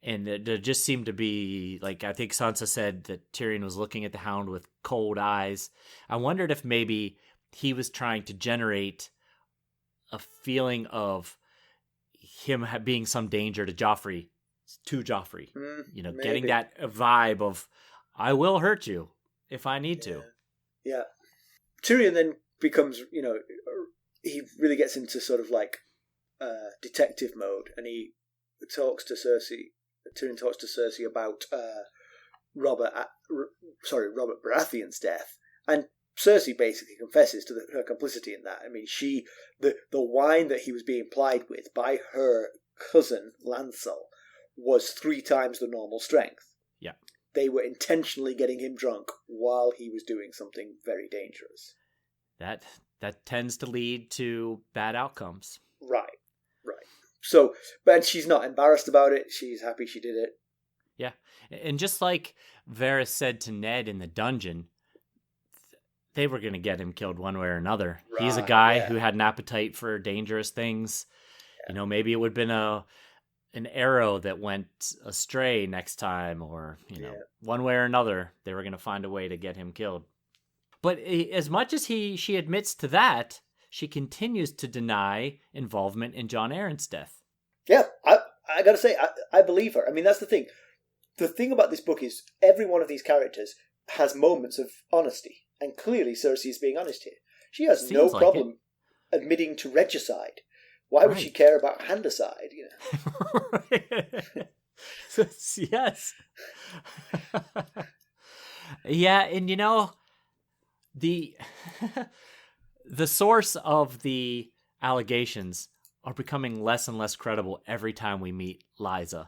And there just seemed to be, like, I think Sansa said that Tyrion was looking at the Hound with cold eyes. I wondered if maybe he was trying to generate a feeling of him being some danger to Joffrey, getting that vibe of, I will hurt you if I need to. Yeah. Tyrion then becomes, he really gets into sort of like detective mode, and he talks to Cersei. Tyrion talks to Cersei about Robert Baratheon's death, and Cersei basically confesses to her complicity in that. I mean, the wine that he was being plied with by her cousin Lancel was 3 times the normal strength. Yeah. They were intentionally getting him drunk while he was doing something very dangerous. That tends to lead to bad outcomes. Right. So, but she's not embarrassed about it. She's happy she did it. Yeah. And just like Varys said to Ned in the dungeon, they were going to get him killed one way or another. Right, He's a guy yeah. who had an appetite for dangerous things. Yeah. Maybe it would have been an arrow that went astray next time, or, one way or another, they were going to find a way to get him killed. But as much as she admits to that, she continues to deny involvement in Jon Arryn's death. Yeah, I gotta say, I believe her. I mean, that's the thing. The thing about this book is every one of these characters has moments of honesty. And clearly Cersei is being honest here. She has no problem admitting to regicide. Why would she care about handicide? Yes. Yeah, and the the source of the allegations are becoming less and less credible every time we meet Lysa.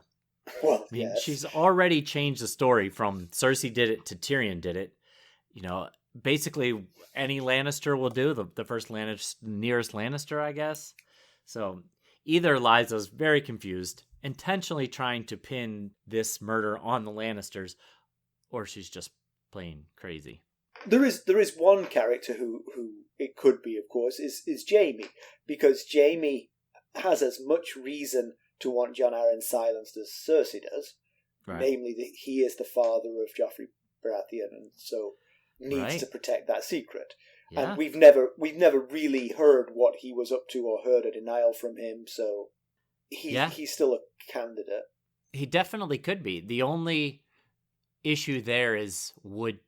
Well, I mean, yes. She's already changed the story from Cersei did it to Tyrion did it. Basically any Lannister will do, the first nearest Lannister, I guess. So either Lysa's very confused, intentionally trying to pin this murder on the Lannisters, or she's just plain crazy. There is one character who it could be, of course, is Jaime, because Jaime has as much reason to want Jon Arryn silenced as Cersei does, right. Namely that he is the father of Joffrey Baratheon, and so needs to protect that secret. Yeah. And we've never really heard what he was up to or heard a denial from him, so he's still a candidate. He definitely could be. The only issue there is would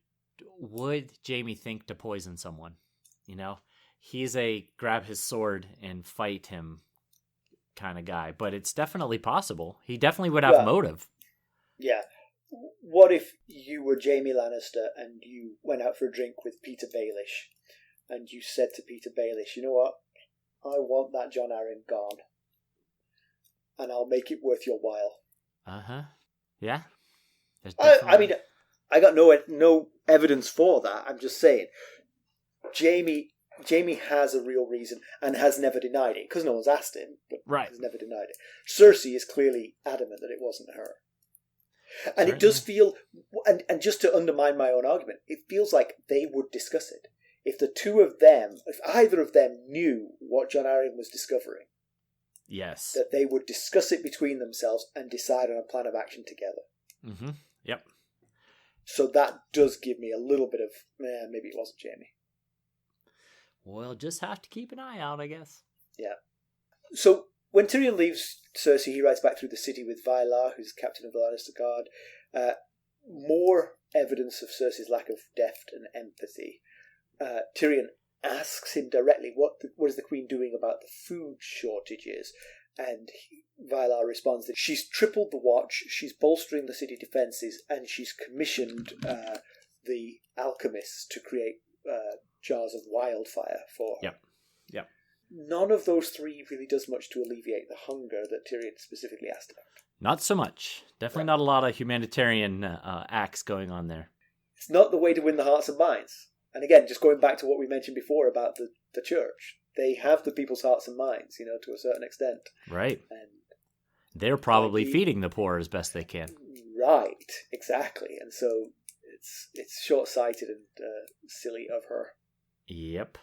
Jaime think to poison someone? He's a grab his sword and fight him kind of guy, but it's definitely possible. He definitely would have motive. Yeah. What if you were Jaime Lannister and you went out for a drink with Peter Baelish and you said to Peter Baelish, you know what? I want that Jon Arryn gone. And I'll make it worth your while. Uh-huh. Yeah. I mean, I got no evidence for that. I'm just saying. Jaime has a real reason and has never denied it, because no one's asked him, but has never denied it. Cersei is clearly adamant that it wasn't her. And certainly. It does feel, and just to undermine my own argument, it feels like they would discuss it. If either of them knew what Jon Arryn was discovering, yes, that they would discuss it between themselves and decide on a plan of action together. Mm-hmm. Yep. So that does give me a little bit of, maybe it wasn't Jaime. We'll just have to keep an eye out, I guess. Yeah. So when Tyrion leaves Cersei, he rides back through the city with Vylar, who's captain of the Lannister Guard. More evidence of Cersei's lack of depth and empathy. Tyrion asks him directly, what is the Queen doing about the food shortages? And Vylar responds that she's tripled the watch, she's bolstering the city defences, and she's commissioned the alchemists to create jars of wildfire for her. Yep. None of those three really does much to alleviate the hunger that Tyrion specifically asked about. Not so much. Definitely not a lot of humanitarian acts going on there. It's not the way to win the hearts and minds. And again, just going back to what we mentioned before about the church, they have the people's hearts and minds, to a certain extent. Right. And they're probably feeding the poor as best they can. Right, exactly. And so it's short-sighted and silly of her. Yep.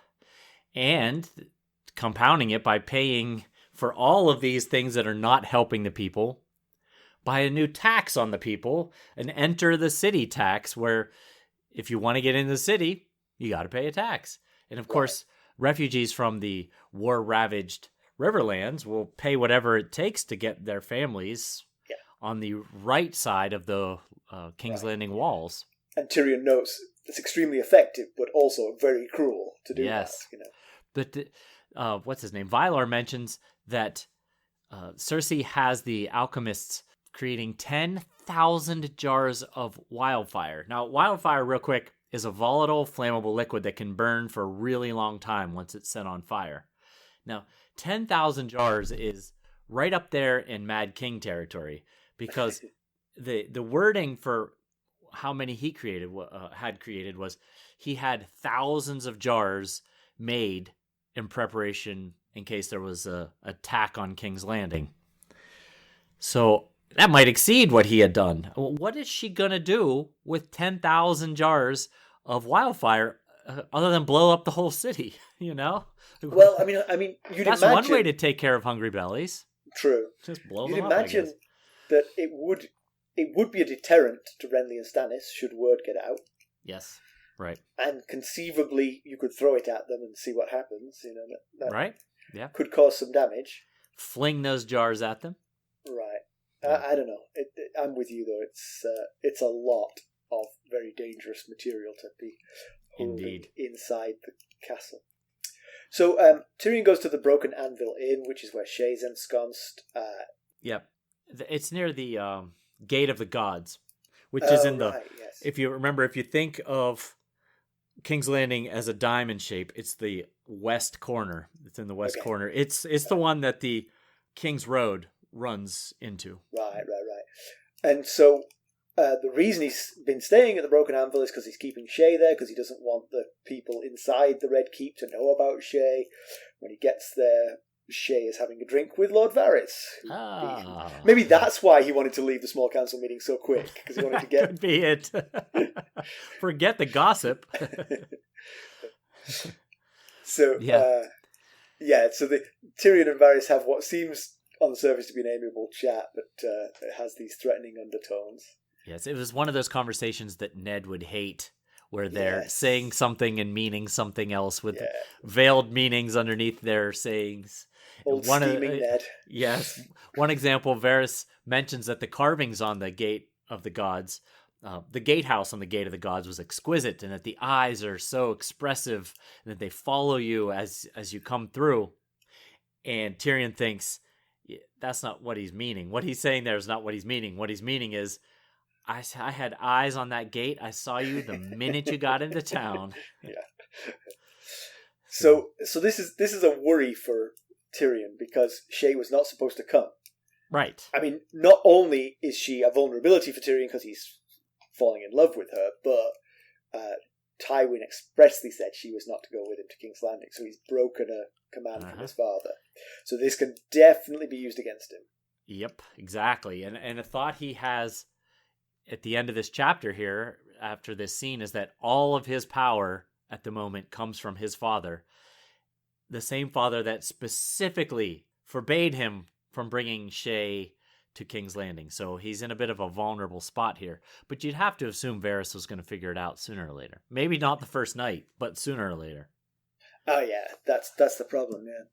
And compounding it by paying for all of these things that are not helping the people, by a new tax on the people, an enter the city tax, where if you want to get in the city, you got to pay a tax. And of course, refugees from the war-ravaged Riverlands will pay whatever it takes to get their families on the right side of the King's Landing walls. And Tyrion notes it's extremely effective, but also very cruel to do that. But what's his name? Vylar mentions that Cersei has the alchemists creating 10,000 jars of wildfire. Now, wildfire, real quick, is a volatile, flammable liquid that can burn for a really long time once it's set on fire. Now, 10,000 jars is right up there in Mad King territory, because the wording for how many he had created was he had thousands of jars made in preparation in case there was an attack on King's Landing. So that might exceed what he had done. What is she going to do with 10,000 jars of wildfire other than blow up the whole city, you know? Well, I mean, you'd That's imagine... one way to take care of hungry bellies. True. Just blow You'd them up, I imagine guess. that it would be a deterrent to Renly and Stannis should word get out. Yes, right. And conceivably, you could throw it at them and see what happens. You know, that Right? Yeah. could cause some damage. Fling those jars at them. Right. I don't know. I'm with you though. It's a lot of very dangerous material to be holding inside the castle. So Tyrion goes to the Broken Anvil Inn, which is where Shae's ensconced. Yep. It's near the Gate of the Gods, which is in the... Right, yes. If you remember, if you think of King's Landing as a diamond shape, it's the west corner. It's in the west corner. It's the one that the King's Road runs into. Right. And so the reason he's been staying at the Broken Anvil is because he's keeping Shae there, because he doesn't want the people inside the Red Keep to know about Shae. When he gets there, Shae is having a drink with Lord Varys. Maybe that's why he wanted to leave the small council meeting so quick, because he wanted to get... Could be it. Forget the gossip. So, so the Tyrion and Varys have what seems on the surface to be an amiable chat, but it has these threatening undertones. Yes, it was one of those conversations that Ned would hate, where they're saying something and meaning something else with veiled meanings underneath their sayings. Old steaming Ned. Yes. One example, Varys mentions that the carvings on the Gate of the Gods, the gatehouse on the Gate of the Gods was exquisite, and that the eyes are so expressive, and that they follow you as you come through. And Tyrion thinks, that's not what he's meaning. What he's saying there is not what he's meaning. What he's meaning is, I had eyes on that gate. I saw you the minute you got into town. So this is a worry for Tyrion, because Shae was not supposed to come. Right. I mean, not only is she a vulnerability for Tyrion because he's falling in love with her, but Tywin expressly said she was not to go with him to King's Landing, so he's broken a command from his father. So this can definitely be used against him. Yep, exactly. And a thought he has at the end of this chapter here, after this scene, is that all of his power at the moment comes from his father. The same father that specifically forbade him from bringing Shae to King's Landing. So he's in a bit of a vulnerable spot here. But you'd have to assume Varys was going to figure it out sooner or later. Maybe not the first night, but sooner or later. Oh yeah, that's the problem, yeah.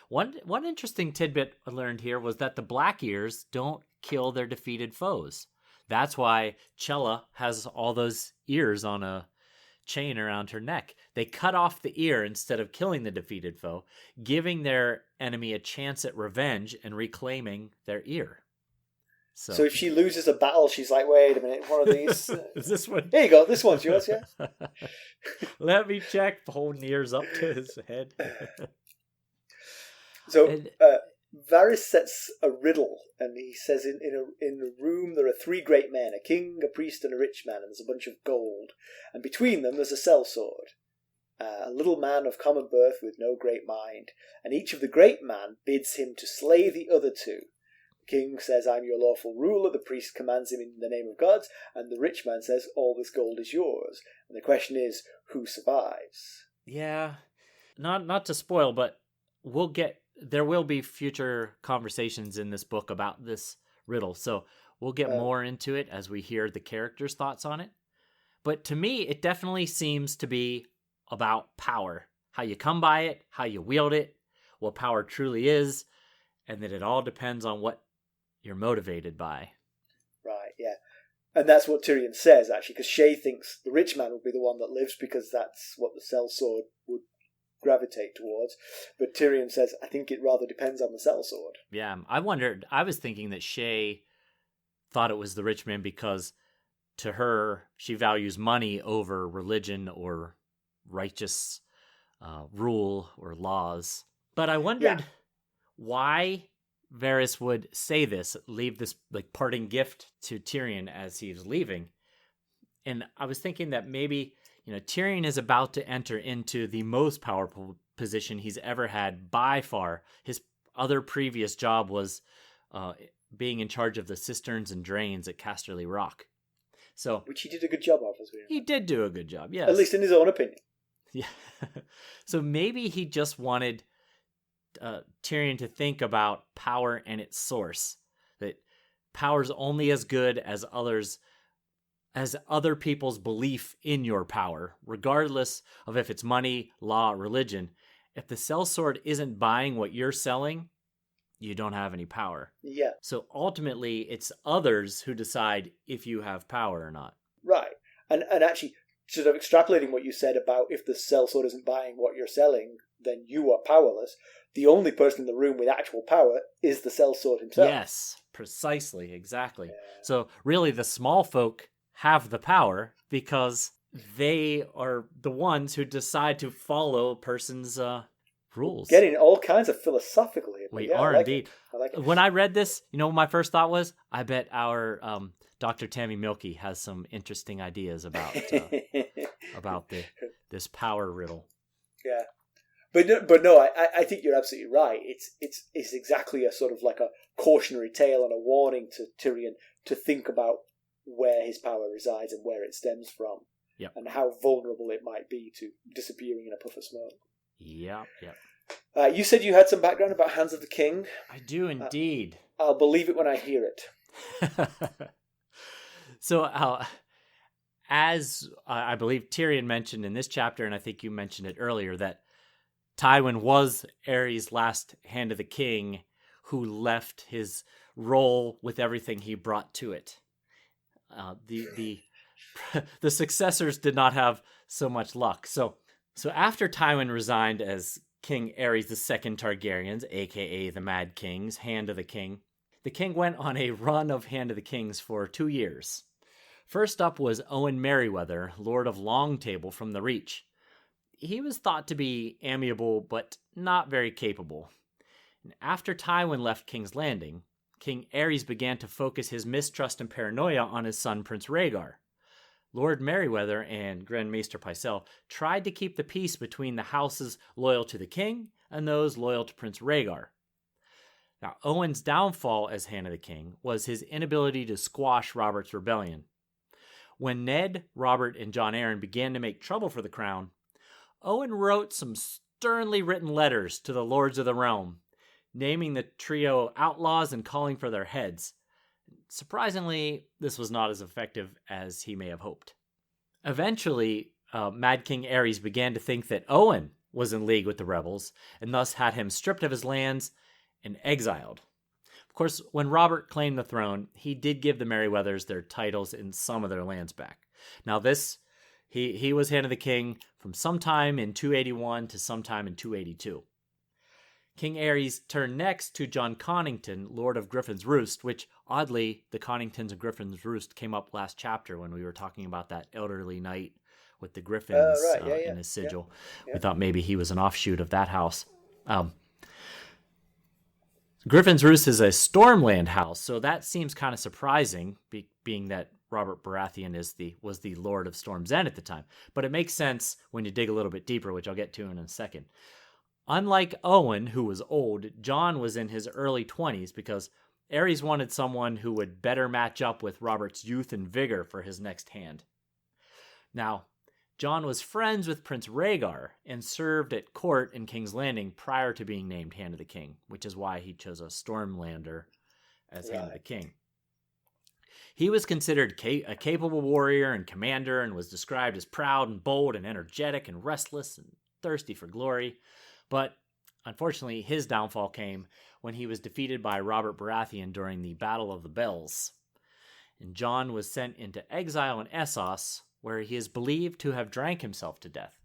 One interesting tidbit I learned here was that the Black Ears don't kill their defeated foes. That's why Chella has all those ears on a chain around her neck. They cut off the ear instead of killing the defeated foe, giving their enemy a chance at revenge and reclaiming their ear. So if she loses a battle, she's like, wait a minute, one of these... Is this one? Here you go, this one's yours, yeah? Let me check, holding ears up to his head. So, Varys sets a riddle, and he says in a room there are three great men, a king, a priest, and a rich man, and there's a bunch of gold. And between them there's a sellsword, a little man of common birth with no great mind. And each of the great man bids him to slay the other two. The king says, I'm your lawful ruler. The priest commands him in the name of gods. And the rich man says, all this gold is yours. And the question is, who survives? Yeah, not to spoil, but there will be future conversations in this book about this riddle. So we'll get more into it as we hear the characters' thoughts on it. But to me, it definitely seems to be about power. How you come by it, how you wield it, what power truly is, and that it all depends on what you're motivated by. Right, yeah. And that's what Tyrion says, actually, because Shae thinks the rich man will be the one that lives because that's what the sellsword would gravitate towards. But Tyrion says, I think it rather depends on the sellsword. Yeah, I was thinking that Shae thought it was the rich man because to her, she values money over religion or righteous rule or laws. But I wondered why Varys would say this, leave this like parting gift to Tyrion as he was leaving. And I was thinking that maybe, Tyrion is about to enter into the most powerful position he's ever had by far. His other previous job was being in charge of the cisterns and drains at Casterly Rock. So, which he did a good job of, as we know. He did do a good job, yes. At least in his own opinion. Yeah. So maybe he just wanted Tyrion to think about power and its source. That power's only as good as other people's belief in your power, regardless of if it's money, law, or religion. If the sellsword isn't buying what you're selling, you don't have any power. Yeah. So ultimately, it's others who decide if you have power or not. Right. And actually, sort of extrapolating what you said about if the sellsword isn't buying what you're selling, then you are powerless. The only person in the room with actual power is the sellsword himself. Yes, precisely, exactly. Yeah. So really, the small folk have the power because they are the ones who decide to follow a person's rules. Getting all kinds of philosophical here. We are indeed. I like it. When I read this, what my first thought was? I bet our Dr. Tammy Milky has some interesting ideas about this power riddle. Yeah, but no, I think you're absolutely right. It's exactly a sort of like a cautionary tale and a warning to Tyrion to think about where his power resides and where it stems from. Yep. And how vulnerable it might be to disappearing in a puff of smoke. Yep. You said you had some background about Hands of the King. I do indeed. I'll believe it when I hear it. So, as I believe Tyrion mentioned in this chapter, and I think you mentioned it earlier, that Tywin was Aerys' last Hand of the King, who left his role with everything he brought to it. The successors did not have so much luck. So after Tywin resigned as King Aerys II Targaryen's, a.k.a. the Mad King's, Hand of the King went on a run of Hand of the Kings for 2 years. First up was Owen Merryweather, Lord of Longtable from the Reach. He was thought to be amiable, but not very capable. And after Tywin left King's Landing, King Aerys began to focus his mistrust and paranoia on his son Prince Rhaegar. Lord Merryweather and Grand Maester Pycelle tried to keep the peace between the houses loyal to the king and those loyal to Prince Rhaegar. Now, Owen's downfall as Hand of the King was his inability to squash Robert's rebellion. When Ned, Robert, and Jon Arryn began to make trouble for the crown, Owen wrote some sternly written letters to the Lords of the Realm, naming the trio outlaws and calling for their heads. Surprisingly, this was not as effective as he may have hoped. Eventually, Mad King Aerys began to think that Owen was in league with the rebels, and thus had him stripped of his lands and exiled. Of course, when Robert claimed the throne, he did give the Merryweathers their titles and some of their lands back. Now he was Hand of the King from sometime in 281 to sometime in 282. King Aerys turned next to John Connington, Lord of Griffin's Roost, which, oddly, the Conningtons of Griffin's Roost came up last chapter when we were talking about that elderly knight with the griffins in his sigil. Yeah. We thought maybe he was an offshoot of that house. Griffin's Roost is a Stormland house, so that seems kind of surprising, being that Robert Baratheon was the Lord of Storm's End at the time. But it makes sense when you dig a little bit deeper, which I'll get to in a second. Unlike Owen, who was old, Jon was in his early 20s because Aerys wanted someone who would better match up with Robert's youth and vigor for his next hand. Now, Jon was friends with Prince Rhaegar and served at court in King's Landing prior to being named Hand of the King, which is why he chose a Stormlander as Hand of the King. He was considered a capable warrior and commander and was described as proud and bold and energetic and restless and thirsty for glory. But unfortunately, his downfall came when he was defeated by Robert Baratheon during the Battle of the Bells. And Jon was sent into exile in Essos, where he is believed to have drank himself to death.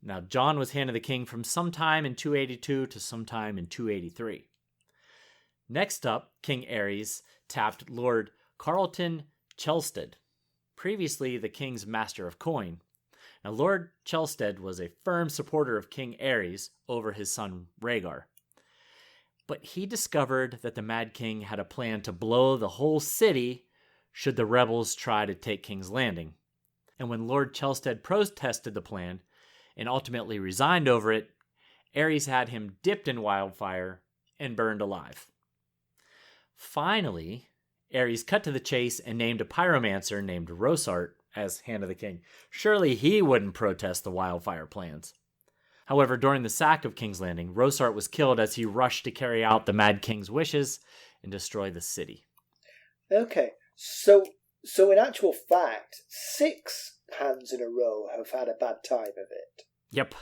Now, Jon was Hand of the King from sometime in 282 to sometime in 283. Next up, King Aerys tapped Lord Carleton Chelstead, previously the king's master of coin. Now, Lord Chelstead was a firm supporter of King Aerys over his son Rhaegar. But he discovered that the Mad King had a plan to blow the whole city should the rebels try to take King's Landing. And when Lord Chelstead protested the plan and ultimately resigned over it, Aerys had him dipped in wildfire and burned alive. Finally, Aerys cut to the chase and named a pyromancer named Rosart as Hand of the King. Surely he wouldn't protest the wildfire plans. However, during the sack of King's Landing, Rosart was killed as he rushed to carry out the Mad King's wishes and destroy the city. Okay, so in actual fact, 6 hands in a row have had a bad time of it. Yep.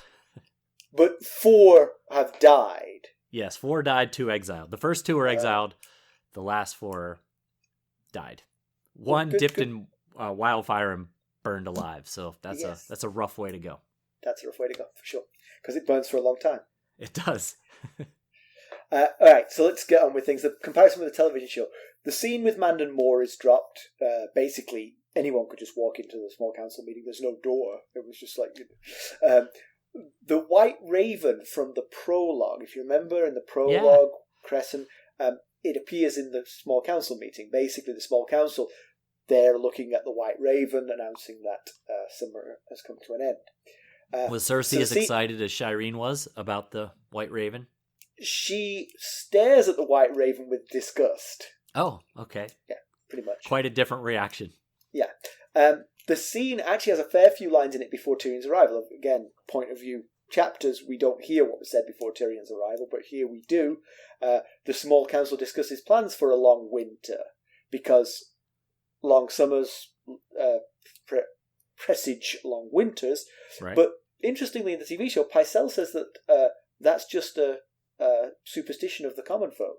But 4 have died. Yes, 4 died, 2 exiled. The first 2 were exiled. The last 4 died. One dipped in wildfire and burned alive. So that's a rough way to go. That's a rough way to go, for sure. Because it burns for a long time. It does. All right, so let's get on with things. The comparison with the television show. The scene with Mandon Moore is dropped. Basically, anyone could just walk into the small council meeting. There's no door. It was just like... the White Raven from the prologue, if you remember in the prologue, Crescent, it appears in the small council meeting. Basically, the small council, they're looking at the White Raven, announcing that summer has come to an end. Was Cersei as excited as Shireen was about the White Raven? She stares at the White Raven with disgust. Oh, okay. Yeah, pretty much. Quite a different reaction. Yeah. The scene actually has a fair few lines in it before Tyrion's arrival. Again, point of view chapters, we don't hear what was said before Tyrion's arrival, but here we do. The small council discusses plans for a long winter, because long summers presage long winters. Right. But interestingly, in the TV show, Pycelle says that that's just a superstition of the common folk.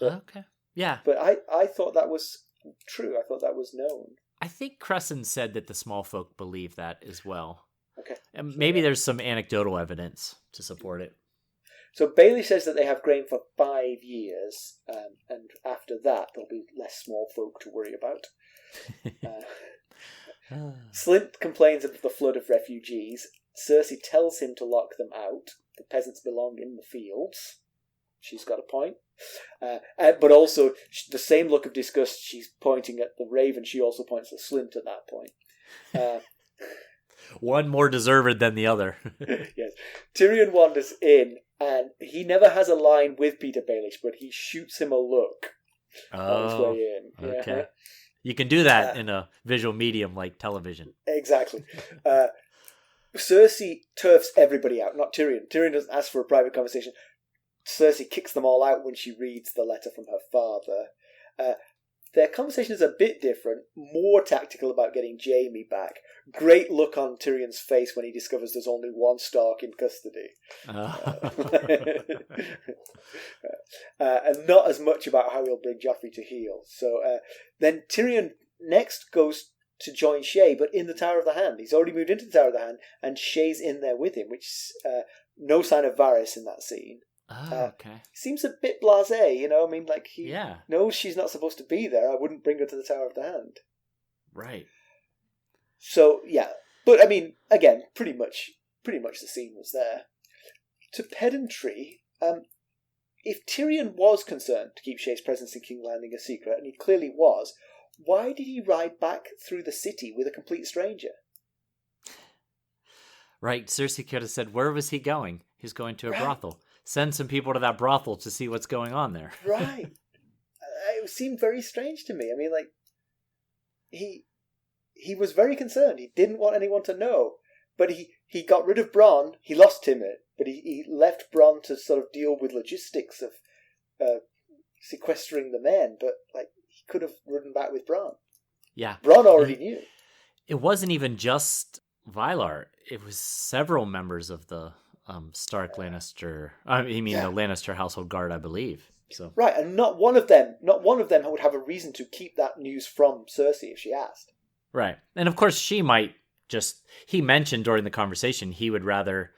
Okay. Yeah. But I thought that was true. I thought that was known. I think Crescent said that the small folk believe that as well. Okay. And maybe there's some anecdotal evidence to support it. So Bailey says that they have grain for 5 years, and after that there'll be less small folk to worry about. Slynt complains of the flood of refugees. Cersei tells him to lock them out. The peasants belong in the fields. She's got a point. But also, the same look of disgust she's pointing at the Raven, she also points at Slynt at that point. One more deserved than the other. Yes. Tyrion wanders in, and he never has a line with Peter Baelish, but he shoots him a look on his way in. Okay. Yeah. You can do that in a visual medium like television. Exactly. Cersei turfs everybody out, not Tyrion. Tyrion doesn't ask for a private conversation. Cersei kicks them all out when she reads the letter from her father. Their conversation is a bit different, more tactical about getting Jaime back. Great look on Tyrion's face when he discovers there's only one Stark in custody. And not as much about how he'll bring Joffrey to heel. So then Tyrion next goes to join Shae, but in the Tower of the Hand. He's already moved into the Tower of the Hand, and Shae's in there with him, which no sign of Varys in that scene. Oh, okay. Seems a bit blasé, you know. I mean, like he Yeah. knows she's not supposed to be there. I wouldn't bring her to the Tower of the Hand. Right. So yeah, but I mean, again, pretty much the scene was there. To pedantry, if Tyrion was concerned to keep Shae's presence in King's Landing a secret, and he clearly was, why did he ride back through the city with a complete stranger? Right. Cersei could have said, where was he going? He's going to a brothel. Send some people to that brothel to see what's going on there. Right. It seemed very strange to me. I mean, like, he was very concerned. He didn't want anyone to know. But he got rid of Bronn. He lost Timmet, but he left Bronn to sort of deal with logistics of sequestering the men. But, like, he could have ridden back with Bronn. Yeah. Bronn already knew. It wasn't even just Vylar. It was several members of the Stark Lannister. The Lannister household guard, I believe. So right, and not one of them would have a reason to keep that news from Cersei if she asked. Right, and of course she might just. He mentioned during the conversation he would rather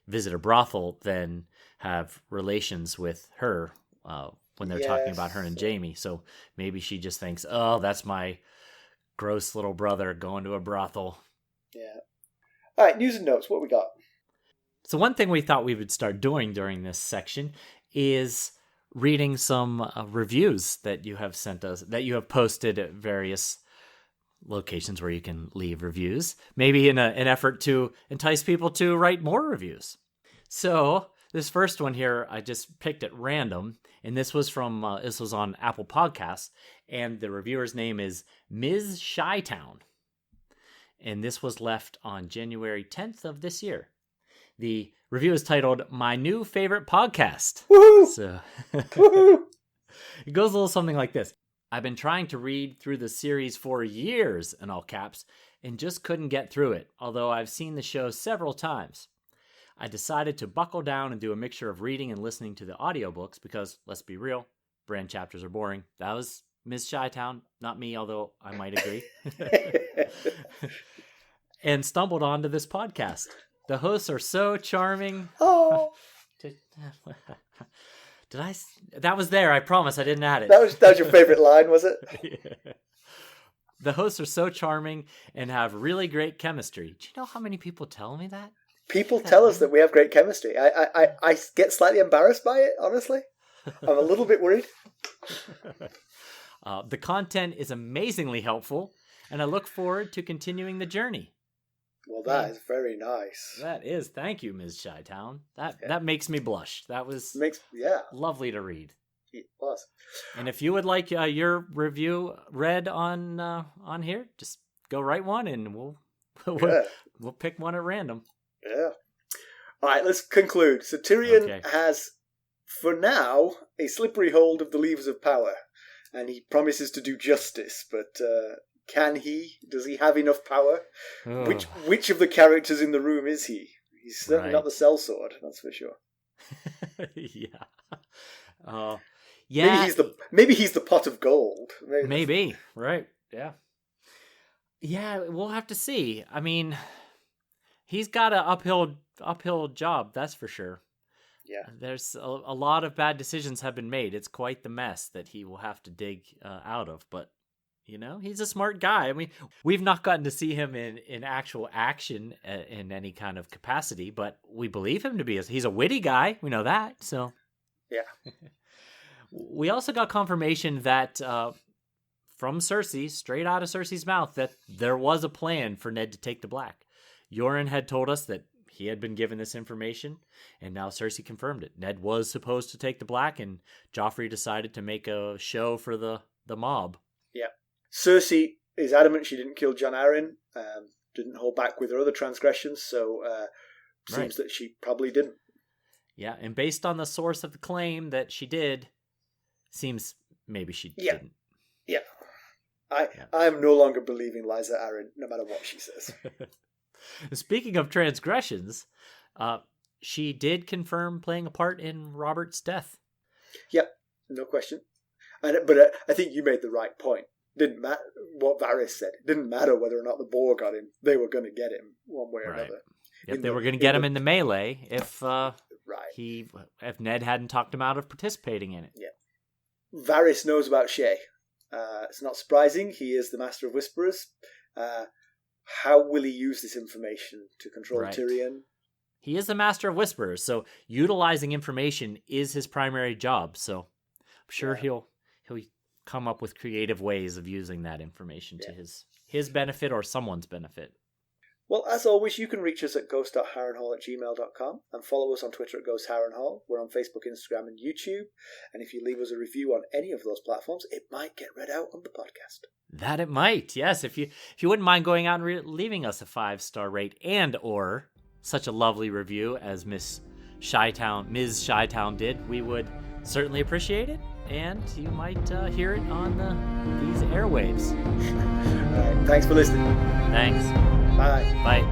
visit a brothel than have relations with her when they're talking about her and Jaime. So maybe she just thinks, "Oh, that's my gross little brother going to a brothel." Yeah. All right, news and notes. What we got? So one thing we thought we would start doing during this section is reading some reviews that you have sent us, that you have posted at various locations where you can leave reviews, maybe in an effort to entice people to write more reviews. So this first one here, I just picked at random, and this was on Apple Podcasts, and the reviewer's name is Ms. Shytown. and this was left on January 10th of this year. The review is titled My New Favorite Podcast. Woohoo! So Woohoo! it goes a little something like this. I've been trying to read through the series for years, in all caps, and just couldn't get through it, although I've seen the show several times. I decided to buckle down and do a mixture of reading and listening to the audiobooks because, let's be real, brand chapters are boring. That was Ms. Shytown, not me, although I might agree. And stumbled onto this podcast. The hosts are so charming. Oh, Did I? That was there. I promise. I didn't add it. that was your favorite line, was it? Yeah. The hosts are so charming and have really great chemistry. Do you know how many people tell me that? People tell us that we have great chemistry. I get slightly embarrassed by it, honestly. I'm a little bit worried. The content is amazingly helpful, and I look forward to continuing the journey. Well, that is very nice. That is. Thank you, Ms. Shytown. That makes me blush. That was lovely to read. It was. And if you would like your review read on here, just go write one, and we'll pick one at random. Yeah. All right, let's conclude. So Tyrion has, for now, a slippery hold of the levers of power, and he promises to do justice, but can he? Does he have enough power? Oh. Which of the characters in the room is he? He's certainly not the sellsword, that's for sure. Yeah. Yeah. Maybe he's the pot of gold. Maybe. Right. Yeah. Yeah, we'll have to see. I mean, he's got an uphill job, that's for sure. Yeah. There's a lot of bad decisions have been made. It's quite the mess that he will have to dig out of, but he's a smart guy. I mean, we've not gotten to see him in actual action in any kind of capacity, but we believe him to be. He's a witty guy. We know that. So, yeah. We also got confirmation that from Cersei, straight out of Cersei's mouth, that there was a plan for Ned to take the Black. Yoren had told us that he had been given this information, and now Cersei confirmed it. Ned was supposed to take the Black, and Joffrey decided to make a show for the mob. Yeah. Cersei is adamant she didn't kill Jon Arryn, didn't hold back with her other transgressions, so seems that she probably didn't. Yeah, and based on the source of the claim that she did, seems maybe she didn't. Yeah. I'm no longer believing Lysa Arryn, no matter what she says. Speaking of transgressions, she did confirm playing a part in Robert's death. Yep, no question. But I think you made the right point. Didn't matter what Varys said. It didn't matter whether or not the boar got him. They were going to get him one way or another. Yep, they were going to get him in the melee if Ned hadn't talked him out of participating in it. Yeah. Varys knows about Shae. It's not surprising. He is the Master of Whisperers. How will he use this information to control Tyrion? He is the Master of Whisperers, so utilizing information is his primary job. So I'm sure he'll come up with creative ways of using that information to his benefit or someone's benefit. Well, as always, you can reach us at ghost.harrenhall@gmail.com and follow us on Twitter at ghostharrenhall. We're on Facebook, Instagram, and YouTube. And if you leave us a review on any of those platforms, it might get read out on the podcast. That it might, yes. If you wouldn't mind going out and leaving us a 5-star rate and or such a lovely review as Ms. Shytown did, we would certainly appreciate it. And you might hear it on these airwaves. All right, thanks for listening. Thanks. Bye. Bye.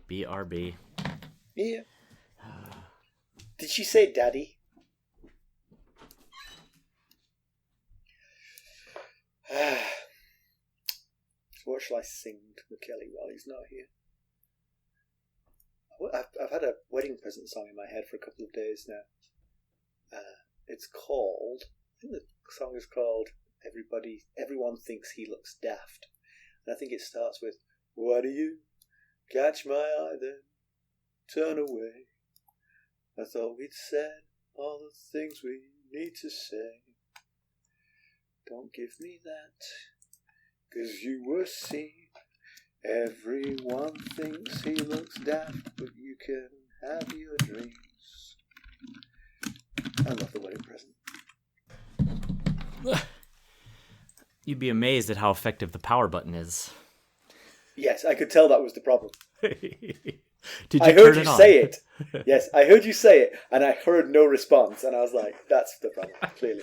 BRB. Yeah. Did she say daddy? What shall I sing to Mackelly while he's not here? I've had a wedding present song in my head for a couple of days now. It's called, I think the song is called Everyone Thinks He Looks Daft. And I think it starts with, why do you catch my eye then, turn away? I thought we'd said all the things we need to say. Don't give me that 'cause you were seen. Everyone thinks he looks daft, but you can have your dreams. I love the wedding present. You'd be amazed at how effective the power button is. Yes, I could tell that was the problem. Did I you heard turn you it on? say it. Yes, I heard you say it, and I heard no response, and I was like, that's the problem, clearly.